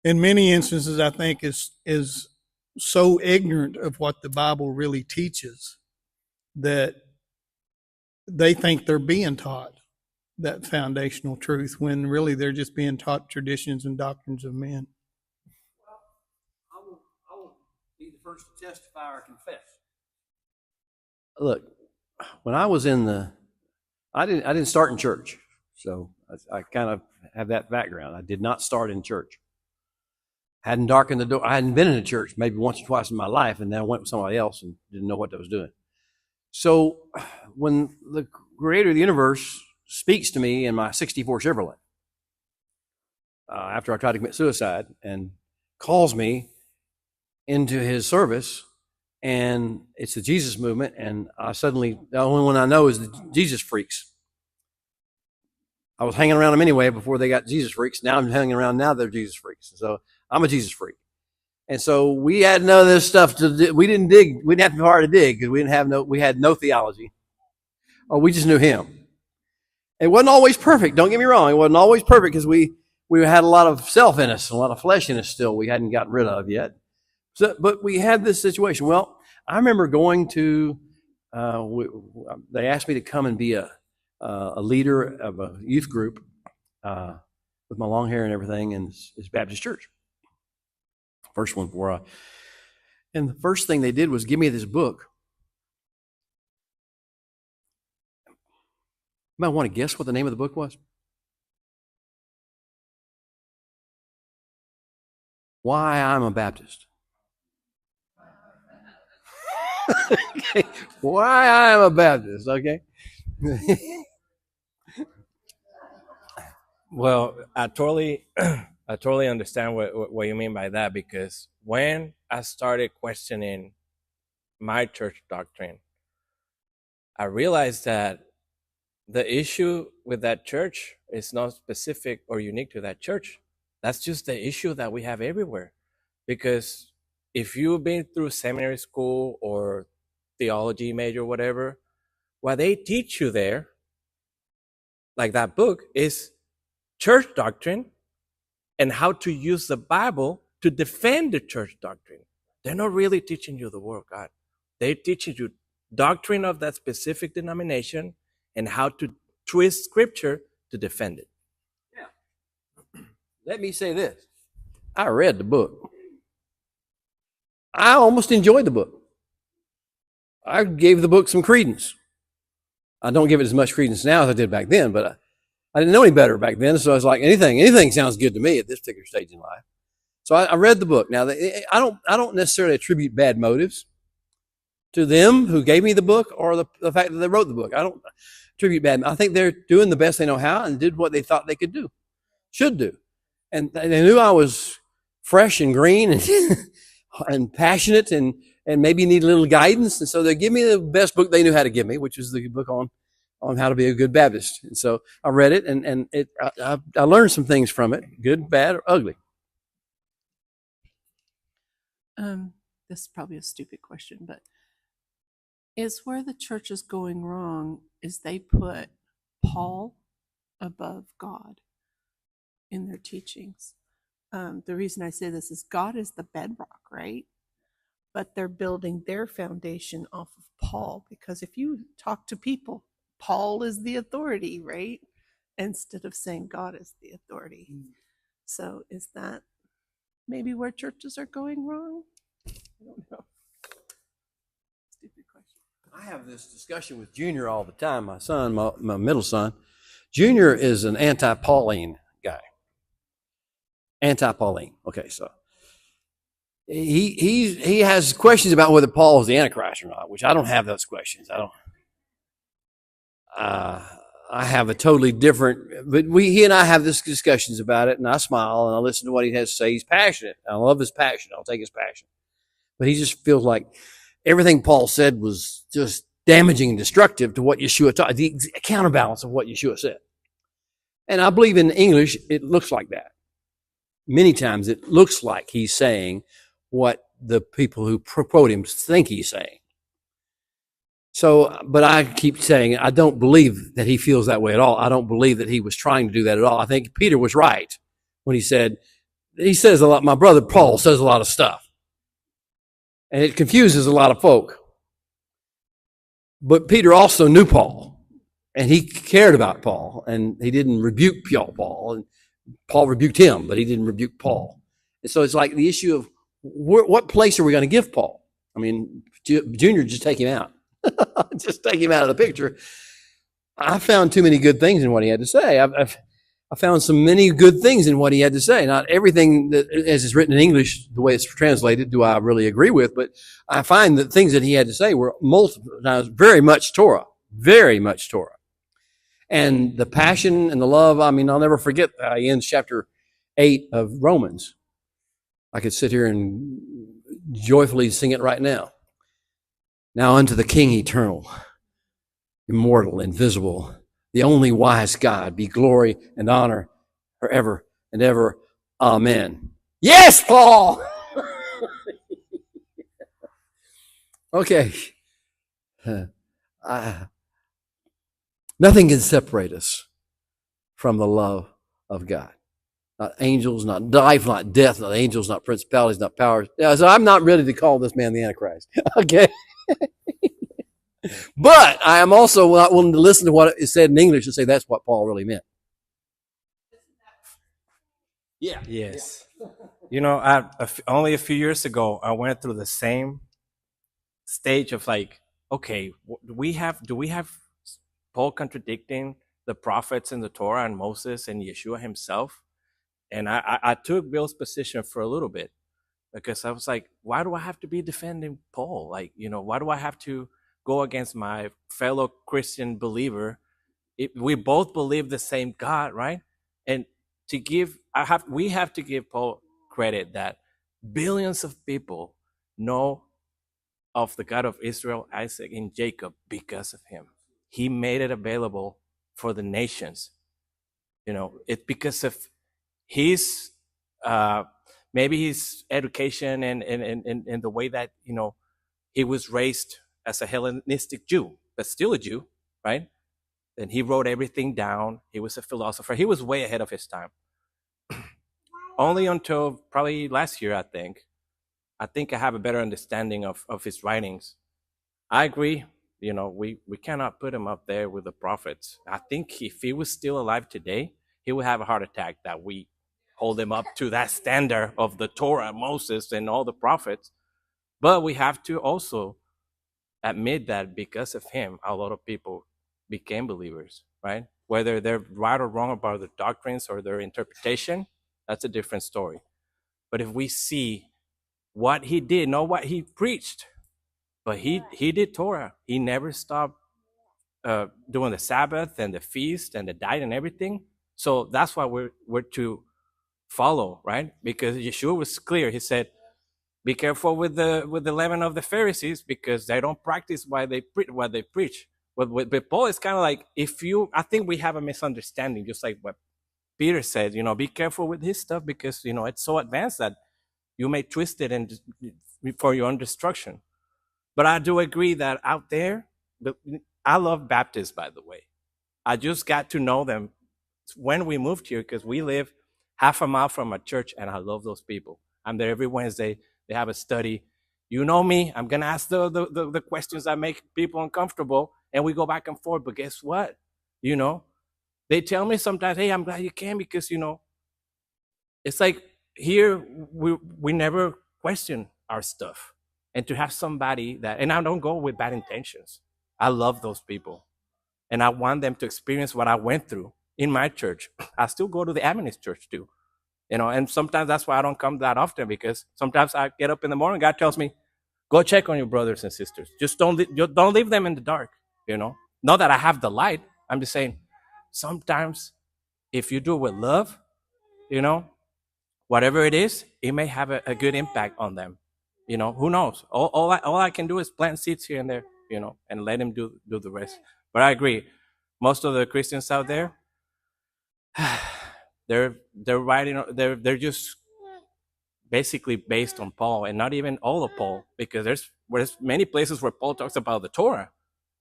in many instances, I think is so ignorant of what the Bible really teaches that they think they're being taught that foundational truth when really they're just being taught traditions and doctrines of men. Well, I will be the first to testify or confess. look, when I was I didn't start in church, so I kind of have that background. I did not start in church. Hadn't darkened the door. I hadn't been in a church maybe once or twice in my life, and then I went with somebody else and didn't know what I was doing. So when the creator of the universe speaks to me in my 64 Chevrolet, after I tried to commit suicide, and calls me into his service, and it's the Jesus movement, and I suddenly, the only one I know is the Jesus freaks. I was hanging around them anyway before they got Jesus freaks. Now I'm hanging around, now they're Jesus freaks. So I'm a Jesus freak. And so we had none of this stuff to do. We didn't have to be hard to dig because we had no theology. Or we just knew him. It wasn't always perfect. Don't get me wrong. It wasn't always perfect because we had a lot of self in us, a lot of flesh in us still we hadn't gotten rid of yet. So, but we had this situation. Well, I remember going to, they asked me to come and be a leader of a youth group with my long hair and everything in this Baptist church. First one and the first thing they did was give me this book. You might want to guess what the name of the book was? Why I'm a Baptist. Okay. Why I'm a Baptist, okay? Well, I totally understand what you mean by that, because when I started questioning my church doctrine, I realized that the issue with that church is not specific or unique to that church. That's just the issue that we have everywhere. Because if you've been through seminary school or theology major, whatever, what they teach you there, like that book, is church doctrine and how to use the Bible to defend the church doctrine. They're not really teaching you the Word of God. They're teaching you doctrine of that specific denomination and how to twist Scripture to defend it. Yeah. Let me say this. I read the book. I almost enjoyed the book. I gave the book some credence. I don't give it as much credence now as I did back then, but I didn't know any better back then, so I was like, anything sounds good to me at this particular stage in life. So I read the book. Now, I don't necessarily attribute bad motives to them who gave me the book or the fact that they wrote the book. I don't attribute bad. I think they're doing the best they know how and did what they thought they should do. And they knew I was fresh and green and passionate and maybe need a little guidance. And so they give me the best book they knew how to give me, which is the book on how to be a good Baptist. And so I read it, and I learned some things from it, good, bad, or ugly. This is probably a stupid question, but is where the church is going wrong is they put Paul above God in their teachings. The reason I say this is God is the bedrock, right? But they're building their foundation off of Paul, because if you talk to people, Paul is the authority, right? Instead of saying God is the authority. So is that maybe where churches are going wrong? I don't know. Stupid question. I have this discussion with Junior all the time, my son, my middle son. Junior is an anti-Pauline guy. Anti-Pauline. Okay, so he has questions about whether Paul is the Antichrist or not, which I don't have those questions. I have a totally different, but he and I have this discussions about it, and I smile and I listen to what he has to say. He's passionate. I love his passion. I'll take his passion. But he just feels like everything Paul said was just damaging and destructive to what Yeshua taught, the counterbalance of what Yeshua said. And I believe in English, it looks like that. Many times it looks like he's saying what the people who quote him think he's saying. So, but I keep saying, I don't believe that he feels that way at all. I don't believe that he was trying to do that at all. I think Peter was right when he says a lot, my brother Paul says a lot of stuff. And it confuses a lot of folk. But Peter also knew Paul, and he cared about Paul, and he didn't rebuke Paul, and Paul rebuked him, but he didn't rebuke Paul. And so it's like the issue of what place are we going to give Paul? I mean, Junior, just take him out. Just take him out of the picture. I found too many good things in what he had to say. I found so many good things in what he had to say. Not everything that, as it's written in English, the way it's translated, do I really agree with, but I find that things that he had to say were multiple times very much Torah, very much Torah. And the passion and the love, I mean, I'll never forget he ends chapter 8 of Romans. I could sit here and joyfully sing it right now. Now unto the King eternal, immortal, invisible, the only wise God, be glory and honor forever and ever. Amen. Yes, Paul! Okay. Nothing can separate us from the love of God. Not angels, not life, not death, not angels, not principalities, not powers. Yeah, so I'm not ready to call this man the Antichrist. Okay? But I am also not willing to listen to what is said in English and say that's what Paul really meant. Yeah. Yes. You know, only a few years ago, I went through the same stage of like, okay, do we have Paul contradicting the prophets and the Torah and Moses and Yeshua himself? And I took Bill's position for a little bit because I was like, why do I have to be defending Paul? Like, you know, why do I have to go against my fellow Christian believer? We both believe the same God, right? And we have to give Paul credit that billions of people know of the God of Israel, Isaac, and Jacob because of him. He made it available for the nations. You know, it's because of his maybe his education and the way that, you know, he was raised as a Hellenistic Jew, but still a Jew, right? And he wrote everything down. He was a philosopher. He was way ahead of his time. Only until probably last year, I think I have a better understanding of his writings. I agree. You know, we cannot put him up there with the prophets. I think if he was still alive today, he would have a heart attack that we hold him up to that standard of the Torah, Moses, and all the prophets. But we have to also admit that because of him, a lot of people became believers, right? Whether they're right or wrong about their doctrines or their interpretation, that's a different story. But if we see what he did, not what he preached, but he did Torah. He never stopped doing the Sabbath and the feast and the diet and everything. So that's why we're to follow, right? Because Yeshua was clear. He said, "Be careful with the leaven of the Pharisees, because they don't practice what they preach." But Paul is kind of like, I think we have a misunderstanding, just like what Peter said. You know, be careful with his stuff because, you know, it's so advanced that you may twist it and for your own destruction. But I do agree that out there, I love Baptists, by the way. I just got to know them when we moved here because we live half a mile from a church, and I love those people. I'm there every Wednesday. They have a study. You know me. I'm going to ask the questions that make people uncomfortable, and we go back and forth. But guess what? You know, they tell me sometimes, hey, I'm glad you came because, you know, it's like here we never question our stuff. And to have somebody that, and I don't go with bad intentions. I love those people. And I want them to experience what I went through in my church. I still go to the Adventist church too. You know, and sometimes that's why I don't come that often, because sometimes I get up in the morning, God tells me, go check on your brothers and sisters. Just don't leave them in the dark, you know. Not that I have the light. I'm just saying, sometimes if you do it with love, you know, whatever it is, it may have a good impact on them. You know, who knows? All I can do is plant seeds here and there, you know, and let him do the rest. But I agree. Most of the Christians out there, they're writing, they're just basically based on Paul, and not even all of Paul, because there's many places where Paul talks about the Torah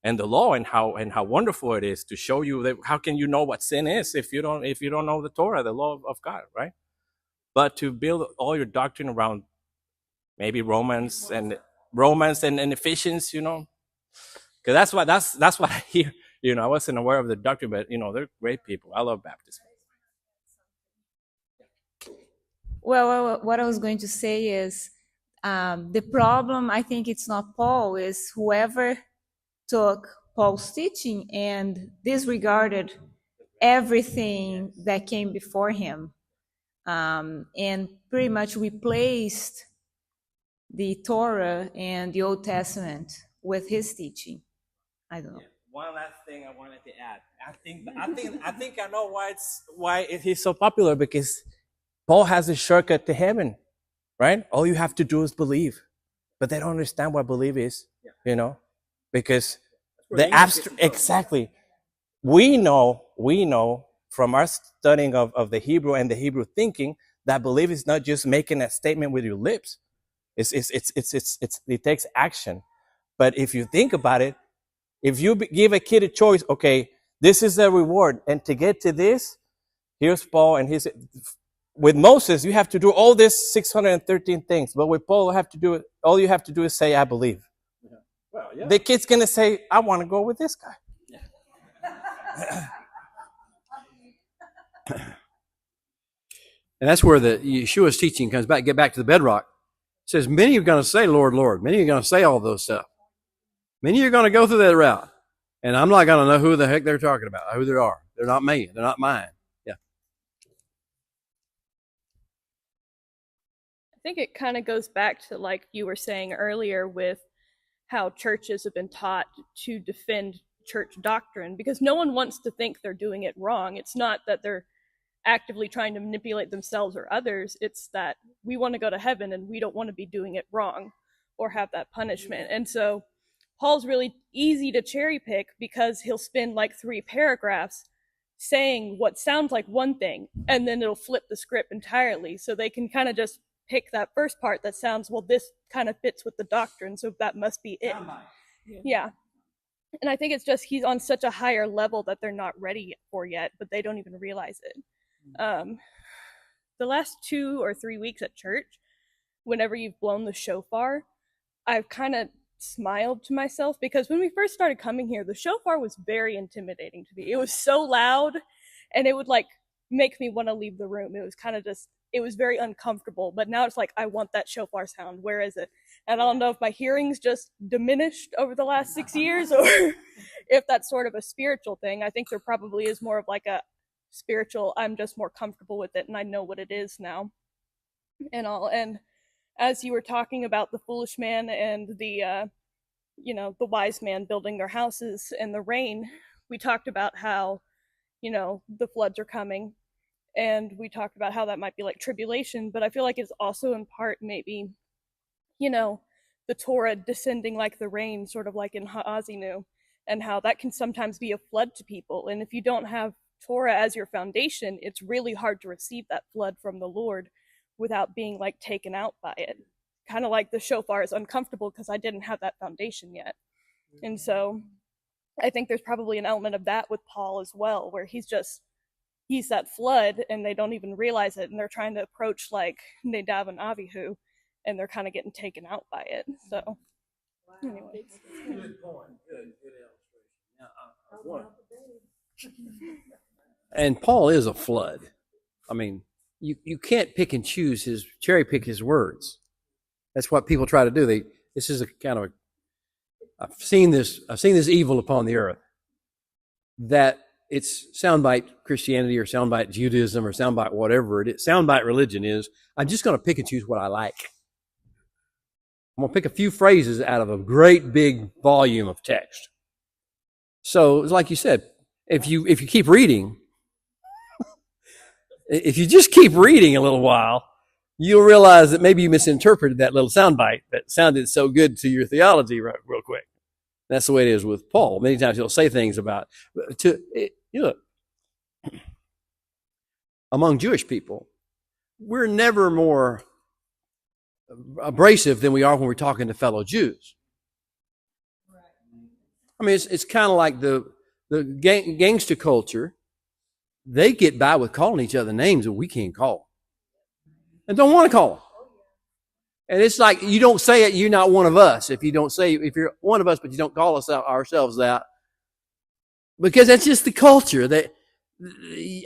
and the law and how wonderful it is to show you that how can you know what sin is if you don't know the Torah, the law of God, right? But to build all your doctrine around maybe Romans and Ephesians, you know, because that's what I hear. You know, I wasn't aware of the doctrine, but you know, they're great people. I love Baptists. Well, what I was going to say is the problem, I think it's not Paul, is whoever took Paul's teaching and disregarded everything that came before him, and pretty much replaced the Torah and the Old Testament with his teaching. I don't know. One last thing I wanted to add. I think I know why he's so popular, because Paul has a shortcut to heaven, right? All you have to do is believe, but they don't understand what believe is, because the abstract, exactly. We know from our studying of the Hebrew and the Hebrew thinking that belief is not just making a statement with your lips. It takes action. But if you think about it, if you give a kid a choice, okay, this is the reward, and to get to this, here's Paul and with Moses, you have to do all this 613 things, but with Paul, all you have to do is say, I believe. Yeah. Well, yeah. The kid's gonna say, I want to go with this guy. And that's where the Yeshua's teaching comes back. Get back to the bedrock. It says, many are going to say, Lord, Lord. Many are going to say all those stuff. Many are going to go through that route. And I'm not going to know who the heck they're talking about, who they are. They're not me. They're not mine. Yeah. I think it kind of goes back to, like you were saying earlier, with how churches have been taught to defend church doctrine, because no one wants to think they're doing it wrong. It's not that they're actively trying to manipulate themselves or others. It's that we want to go to heaven and we don't want to be doing it wrong or have that punishment. And so Paul's really easy to cherry pick, because he'll spend like 3 paragraphs saying what sounds like one thing, and then it'll flip the script entirely. So they can kind of just pick that first part that sounds, well, this kind of fits with the doctrine, so that must be it. Yeah. And I think it's just he's on such a higher level that they're not ready for yet, but they don't even realize it. The last 2 or 3 weeks at church, whenever you've blown the shofar, I've kind of smiled to myself, because when we first started coming here, the shofar was very intimidating to me. It was so loud, and it would like make me want to leave the room. It was kind of just, it was very uncomfortable. But now it's like, I want that shofar sound. Where is it? And I don't know if my hearing's just diminished over the last 6 years, or if that's sort of a spiritual thing. I think there probably is more of like a spiritual, I'm just more comfortable with it and I know what it is now and all. And as you were talking about the foolish man and the the wise man building their houses in the rain, we talked about how the floods are coming, and we talked about how that might be like tribulation, but I feel like it's also in part maybe the Torah descending like the rain, sort of like in Ha'azinu, and how that can sometimes be a flood to people. And if you don't have Torah as your foundation, it's really hard to receive that flood from the Lord without being like taken out by it. Kind of like the shofar is uncomfortable because I didn't have that foundation yet. And so I think there's probably an element of that with Paul as well, where he's that flood and they don't even realize it, and they're trying to approach like Nadav and Avihu, and they're kind of getting taken out by it. So anyway. Good point. Good illustration. And Paul is a flood. I mean, you can't pick and choose cherry pick his words. That's what people try to do. This is a kind of I've seen this evil upon the earth, that it's soundbite Christianity or soundbite Judaism or soundbite whatever it is. Soundbite religion is, I'm just going to pick and choose what I like. I'm going to pick a few phrases out of a great big volume of text. So it's like you said, if you keep reading, if you just keep reading a little while, you'll realize that maybe you misinterpreted that little soundbite that sounded so good to your theology real quick. That's the way it is with Paul. Many times he'll say things about, look, among Jewish people, we're never more abrasive than we are when we're talking to fellow Jews. I mean, it's kind of like the gangster culture. They get by with calling each other names that we can't call, and don't want to call them. And it's like, you don't say it, you're not one of us. If you're one of us, but you don't call us out ourselves that, because that's just the culture. That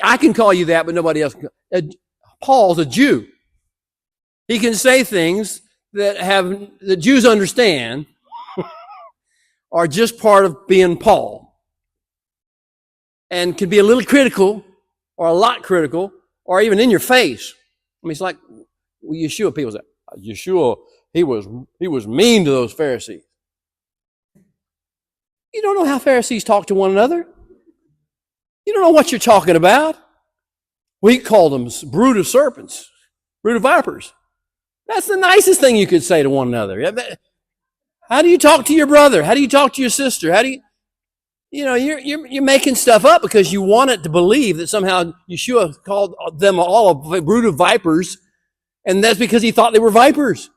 I can call you that, but nobody else can. Paul's a Jew. He can say things that the Jews understand are just part of being Paul and can be a little critical or a lot critical or even in your face. I mean, it's like Yeshua, people say, Yeshua, he was mean to those Pharisees. You don't know how Pharisees talk to one another. You don't know what you're talking about. We called them brood of serpents, brood of vipers. That's the nicest thing you could say to one another. How do you talk to your brother? How do you talk to your sister? How do you're making stuff up because you want it to believe that somehow Yeshua called them all a brood of vipers, and that's because he thought they were vipers.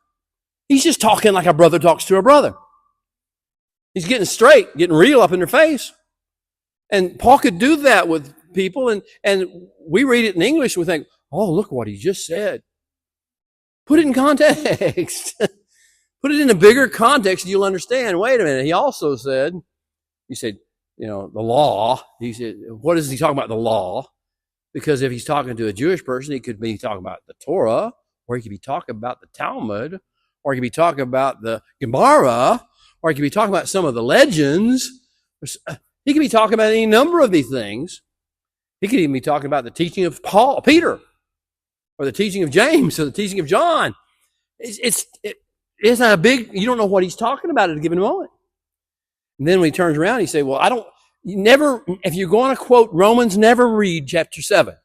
He's just talking like a brother talks to a brother. He's getting straight, getting real up in their face. And Paul could do that with people, and we read it in English and we think, oh, look what he just said. Put it in context. Put it in a bigger context and you'll understand. Wait a minute. He also said, the law. He said, what is he talking about, the law? Because if he's talking to a Jewish person, he could be talking about the Torah, or he could be talking about the Talmud, or he could be talking about the Gemara, or he could be talking about some of the legends. He could be talking about any number of these things. He could even be talking about the teaching of Peter, or the teaching of James, or the teaching of John. It's not a big, you don't know what he's talking about at a given moment. And then when he turns around, he say, well, if you're going to quote Romans, never read chapter 7.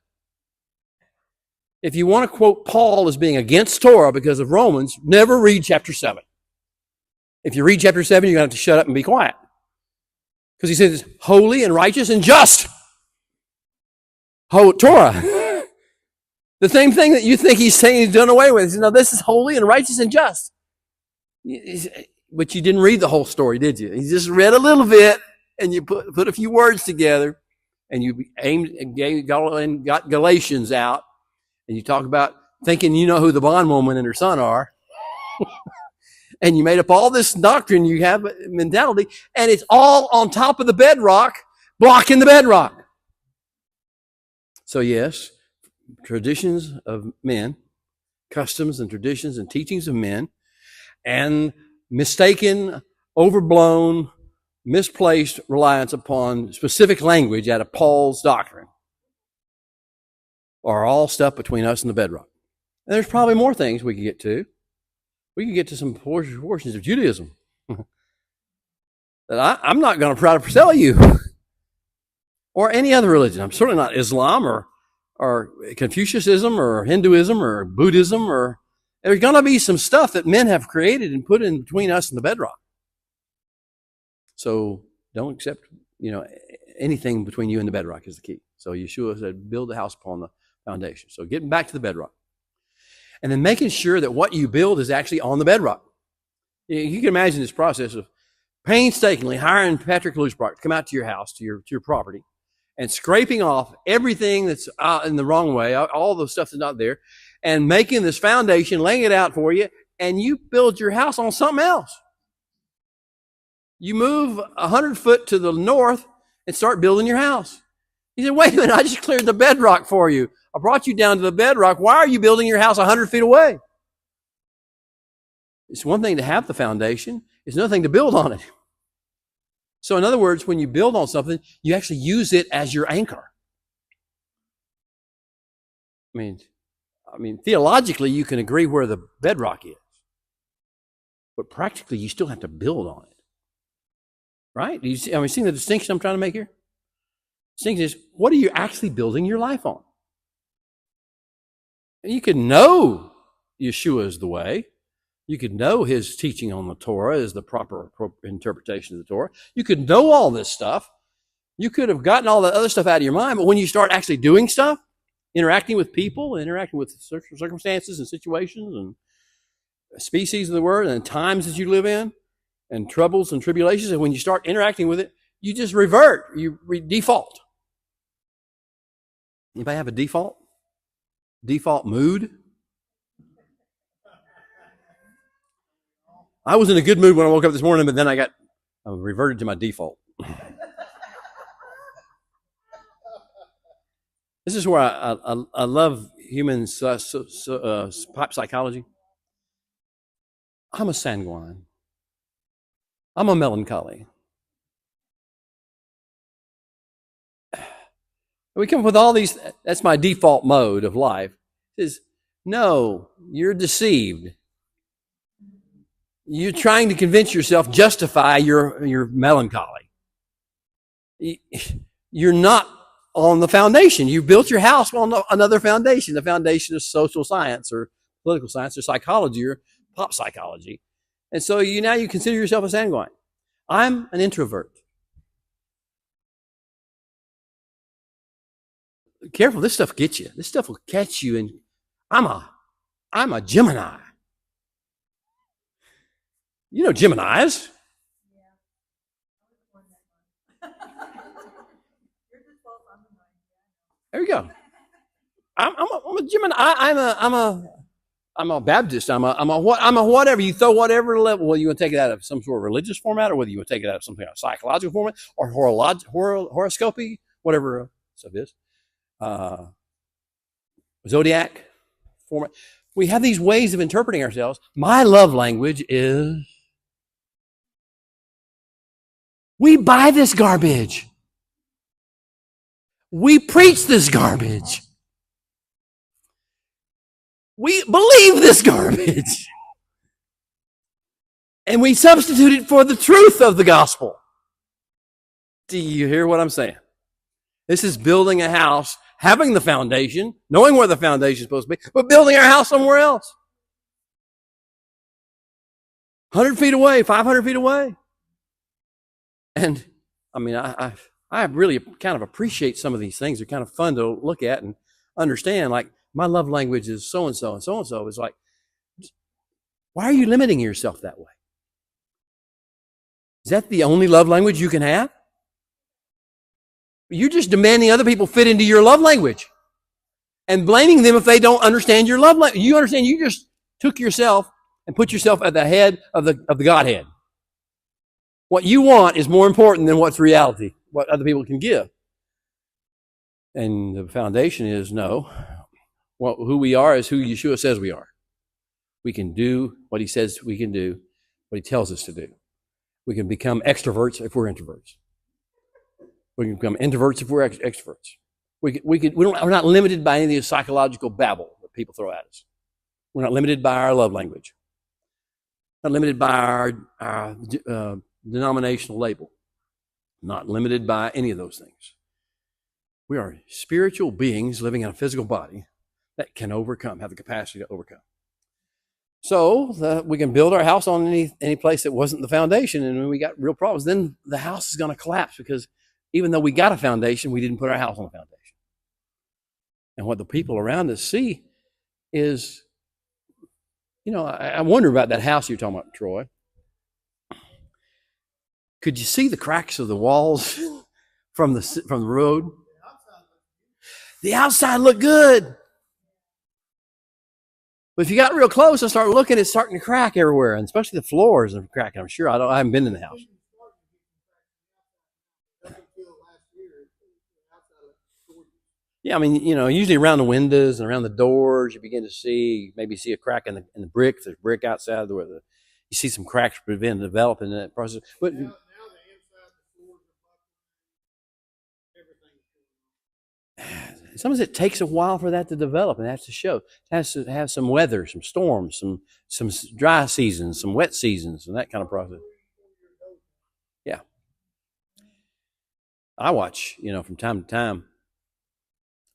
If you want to quote Paul as being against Torah because of Romans, never read chapter 7. If you read chapter 7, you're going to have to shut up and be quiet. Because he says, holy and righteous and just. Torah. The same thing that you think he's saying he's done away with. He says, no, this is holy and righteous and just. But you didn't read the whole story, did you? You just read a little bit, and you put a few words together, and you got Galatians out, and you talk about thinking you know who the bondwoman and her son are. And you made up all this doctrine you have, mentality, and it's all on top of the bedrock, blocking the bedrock. So yes, traditions of men, customs and traditions and teachings of men, and mistaken, overblown, misplaced reliance upon specific language out of Paul's doctrine are all stuff between us and the bedrock. And there's probably more things we could get to. We can get to some portions of Judaism that I'm not going to try to sell you, or any other religion. I'm certainly not Islam or Confucianism or Hinduism or Buddhism. Or there's going to be some stuff that men have created and put in between us and the bedrock. So don't accept, anything between you and the bedrock is the key. So Yeshua said, build the house upon the foundation. So getting back to the bedrock. And then making sure that what you build is actually on the bedrock. You can imagine this process of painstakingly hiring Patrick Lusbrock to come out to your house, to your property, and scraping off everything that's in the wrong way, all the stuff that's not there, and making this foundation, laying it out for you, and you build your house on something else. You move 100 foot to the north and start building your house. He said, wait a minute, I just cleared the bedrock for you. I brought you down to the bedrock. Why are you building your house 100 feet away? It's one thing to have the foundation. It's another thing to build on it. So in other words, when you build on something, you actually use it as your anchor. I mean, theologically, you can agree where the bedrock is. But practically, you still have to build on it. Right? Do you see the distinction I'm trying to make here? The distinction is, what are you actually building your life on? And you can know Yeshua is the way. You could know his teaching on the Torah is the proper interpretation of the Torah. You could know all this stuff. You could have gotten all that other stuff out of your mind, but when you start actually doing stuff, interacting with people, interacting with circumstances and situations and species of the word and times that you live in and troubles and tribulations, and when you start interacting with it, you just revert. You default. Anybody have a default? Default mood? I was in a good mood when I woke up this morning, but then I reverted to my default. This is where I love human psychology. I'm a sanguine. I'm a melancholy. We come up with all these, that's my default mode of life. It says, no, you're deceived. You're trying to convince yourself, justify your melancholy. You're not on the foundation. You built your house on another foundation, the foundation of social science or political science or psychology or pop psychology. And so now you consider yourself a sanguine. I'm an introvert. Careful, this stuff gets you. This stuff will catch you. And I'm a Gemini. You know Geminis. There you go. I'm a Gemini. I'm a Baptist. I'm a whatever. You throw whatever level. Whether you want to take it out of some sort of religious format, or whether you want to take it out of something like psychological format, or horoscopy, whatever stuff is. Zodiac format. We have these ways of interpreting ourselves. My love language is we buy this garbage. We preach this garbage. We believe this garbage. And we substitute it for the truth of the gospel. Do you hear what I'm saying? This is building a house, having the foundation, knowing where the foundation is supposed to be, but building our house somewhere else. 100 feet away, 500 feet away. And I mean, I really kind of appreciate some of these things. They're kind of fun to look at and understand. Like, my love language is so-and-so and so-and-so. It's like, why are you limiting yourself that way? Is that the only love language you can have? You're just demanding other people fit into your love language and blaming them if they don't understand your love language. You understand, you just took yourself and put yourself at the head of the Godhead. What you want is more important than what's reality, what other people can give. And the foundation is no. Who we are is who Yeshua says we are. We can do what he says we can do, what he tells us to do. We can become extroverts if we're introverts. We can become introverts if we're extroverts. We're not limited by any of the psychological babble that people throw at us. We're not limited by our love language. Not limited by our denominational label. Not limited by any of those things. We are spiritual beings living in a physical body that can overcome, have the capacity to overcome. So we can build our house on any place that wasn't the foundation, and when we got real problems, then the house is going to collapse because even though we got a foundation, we didn't put our house on a foundation. And what the people around us see is, I wonder about that house you're talking about, Troy. Could you see the cracks of the walls from the road? The outside looked good. But if you got real close and start looking, it's starting to crack everywhere, and especially the floors are cracking. I'm sure I haven't been in the house. Yeah, I mean, usually around the windows and around the doors, you begin to see a crack in the brick. There's brick outside where you see some cracks begin to develop in that process. But sometimes it takes a while for that to develop, and that's to show. It has to have some weather, some storms, some dry seasons, some wet seasons, and that kind of process. Yeah. I watch, from time to time.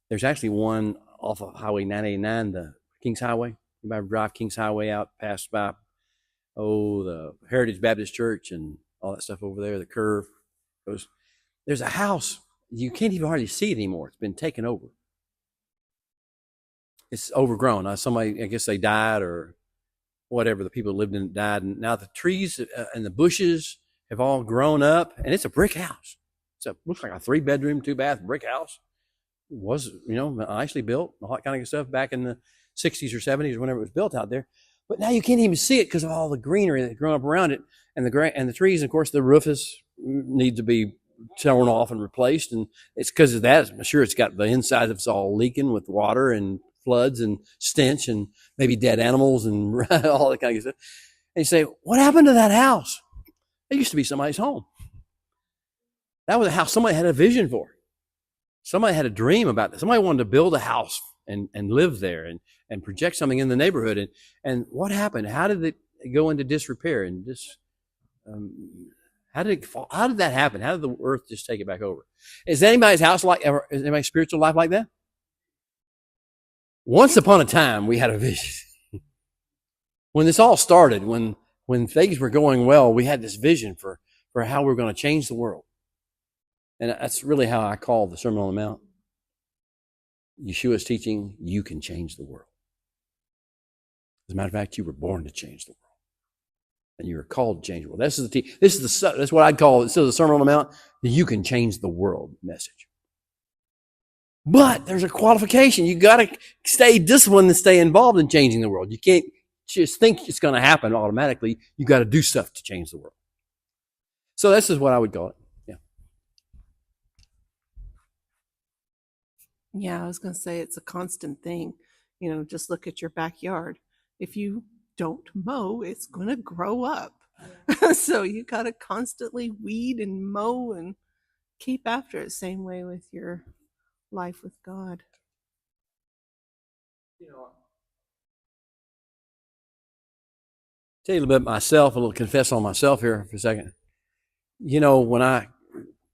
There's actually one off of Highway 989, the Kings Highway. You might drive Kings Highway out past by, the Heritage Baptist Church and all that stuff over there, the curve. There's a house. You can't even hardly see it anymore. It's been taken over. It's overgrown. Somebody, I guess they died or whatever. The people who lived in it died. And now the trees and the bushes have all grown up, and it's a brick house. Looks like a 3-bedroom, 2-bath brick house. It was, nicely built, all that kind of stuff back in the 60s or 70s or whenever it was built out there. But now you can't even see it because of all the greenery that's grown up around it and the trees. And of course, the roof needs to be torn off and replaced, and it's because of that. I'm sure it's got the inside of it's all leaking with water and floods and stench and maybe dead animals and all that kind of stuff. And you say, what happened to that house? It used to be somebody's home. That was a house somebody had a vision for. Somebody had a dream about this. Somebody wanted to build a house and live there and project something in the neighborhood. And what happened? How did it go into disrepair and how did it fall? How did that happen? How did the earth just take it back over? Is anybody's house like ever? Is anybody's spiritual life like that? Once upon a time, we had a vision. When this all started, when things were going well, we had this vision for how we're going to change the world. And that's really how I call the Sermon on the Mount. Yeshua's teaching, you can change the world. As a matter of fact, you were born to change the world. And you were called to change the world. That's what I'd call it. Instead of the Sermon on the Mount, the you can change the world message. But there's a qualification. You got to stay disciplined and stay involved in changing the world. You can't just think it's going to happen automatically. You got to do stuff to change the world. So this is what I would call it. Yeah. Yeah, I was going to say it's a constant thing. Just look at your backyard. If you don't mow, it's going to grow up. So you got to constantly weed and mow and keep after it. Same way with your life with God. Tell you a little bit myself, a little confess on myself here for a second. When I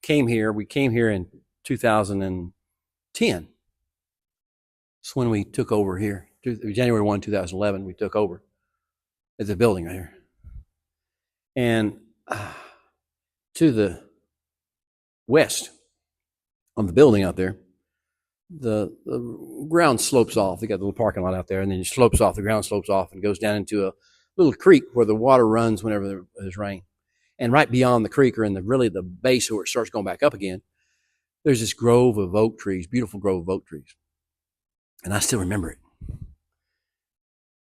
came here, we came here in 2010. It's when we took over here. January 1, 2011, we took over at the building right here. And to the west of the building out there, the ground slopes off. They got a little parking lot out there, and then it slopes off. The ground slopes off and goes down into a little creek where the water runs whenever there's rain. And right beyond the creek, or in the base where it starts going back up again, there's this grove of oak trees, beautiful grove of oak trees. And I still remember it,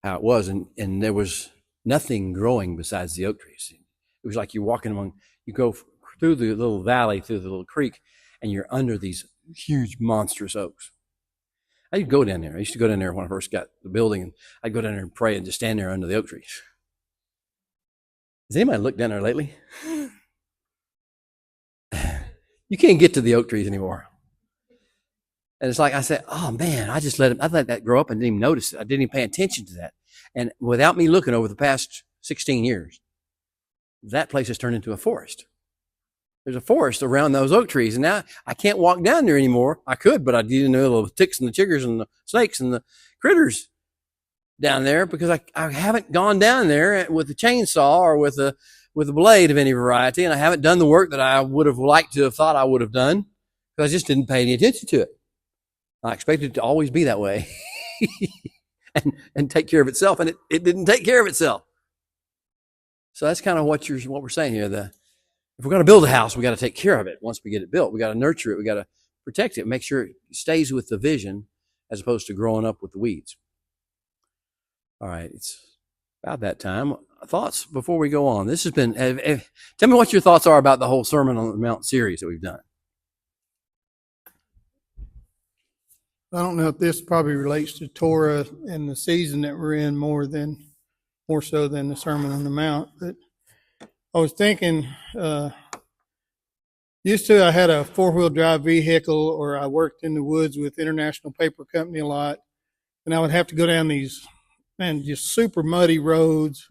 how it was. And there was nothing growing besides the oak trees. It was like you're walking you go through the little valley, through the little creek, and you're under these huge, monstrous oaks. I used to go down there. I used to go down there when I first got the building, and I'd go down there and pray and just stand there under the oak trees. Has anybody looked down there lately? You can't get to the oak trees anymore. And it's like I said, oh man, I let that grow up and didn't even notice it. I didn't even pay attention to that. And without me looking over the past 16 years, that place has turned into a forest. There's a forest around those oak trees. And now I can't walk down there anymore. I could, but I didn't know the ticks and the chiggers and the snakes and the critters down there because I haven't gone down there with a chainsaw or with a blade of any variety. And I haven't done the work that I would have liked to have thought I would have done because I just didn't pay any attention to it. I expected it to always be that way and take care of itself. And it didn't take care of itself. So that's kind of what we're saying here. If we're going to build a house, we got to take care of it. Once we get it built, we got to nurture it. We got to protect it, make sure it stays with the vision as opposed to growing up with the weeds. All right. It's about that time. Thoughts before we go on. This has been, tell me what your thoughts are about the whole Sermon on the Mount series that we've done. I don't know if this probably relates to Torah and the season that we're in more so than the Sermon on the Mount, but I was thinking, used to I had a 4-wheel drive vehicle, or I worked in the woods with International Paper Company a lot, and I would have to go down these, just super muddy roads,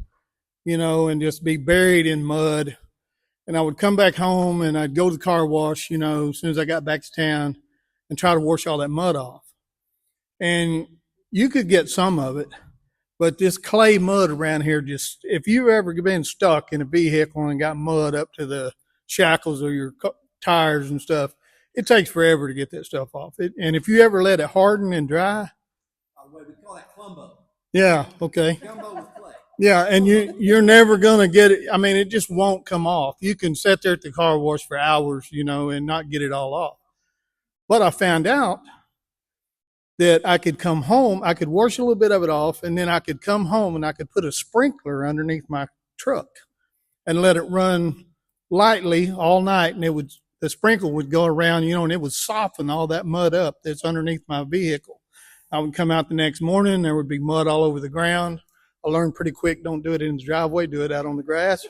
and just be buried in mud. And I would come back home and I'd go to the car wash, as soon as I got back to town and try to wash all that mud off. And you could get some of it, but this clay mud around here if you've ever been stuck in a vehicle and got mud up to the shackles of your tires and stuff, it takes forever to get that stuff off. And if you ever let it harden and dry. We call that clumbo. Yeah, okay. Gumbo with clay. Yeah, and you're never going to get it. It just won't come off. You can sit there at the car wash for hours, and not get it all off. But I found out that I could come home, I could wash a little bit of it off, and then I could come home and I could put a sprinkler underneath my truck and let it run lightly all night, and the sprinkle would go around, and it would soften all that mud up that's underneath my vehicle. I would come out the next morning, there would be mud all over the ground. I learned pretty quick, don't do it in the driveway, do it out on the grass.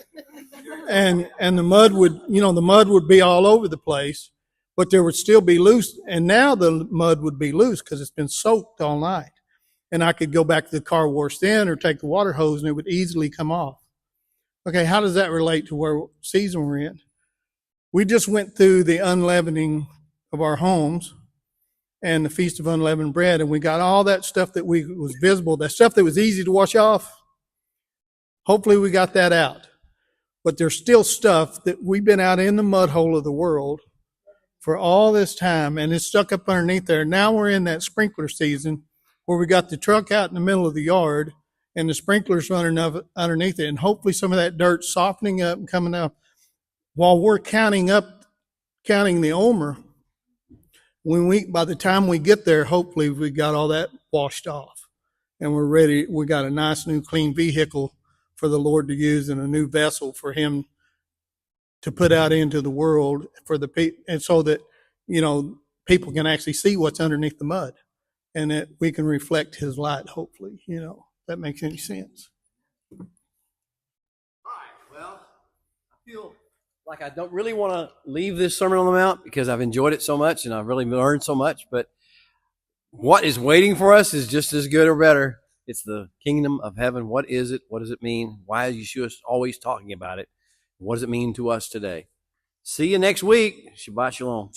And the mud would be all over the place. but there would still be loose. And now the mud would be loose because it's been soaked all night. And I could go back to the car wash then or take the water hose and it would easily come off. Okay, how does that relate to where season we're in? We just went through the unleavening of our homes and the Feast of Unleavened Bread, and we got all that stuff that was visible, that stuff that was easy to wash off. Hopefully we got that out. But there's still stuff that we've been out in the mud hole of the world for all this time, and it's stuck up underneath there. Now we're in that sprinkler season where we got the truck out in the middle of the yard and the sprinklers running up underneath it, and hopefully some of that dirt softening up and coming up while we're counting the Omer. By the time we get there, hopefully we got all that washed off and we're ready. We got a nice new clean vehicle for the Lord to use and a new vessel for him to put out into the world for the people, and so that, people can actually see what's underneath the mud and that we can reflect his light, hopefully, if that makes any sense. All right, well, I feel like I don't really want to leave this Sermon on the Mount because I've enjoyed it so much and I've really learned so much, but what is waiting for us is just as good or better. It's the kingdom of heaven. What is it? What does it mean? Why is Yeshua always talking about it? What does it mean to us today? See you next week. Shabbat Shalom.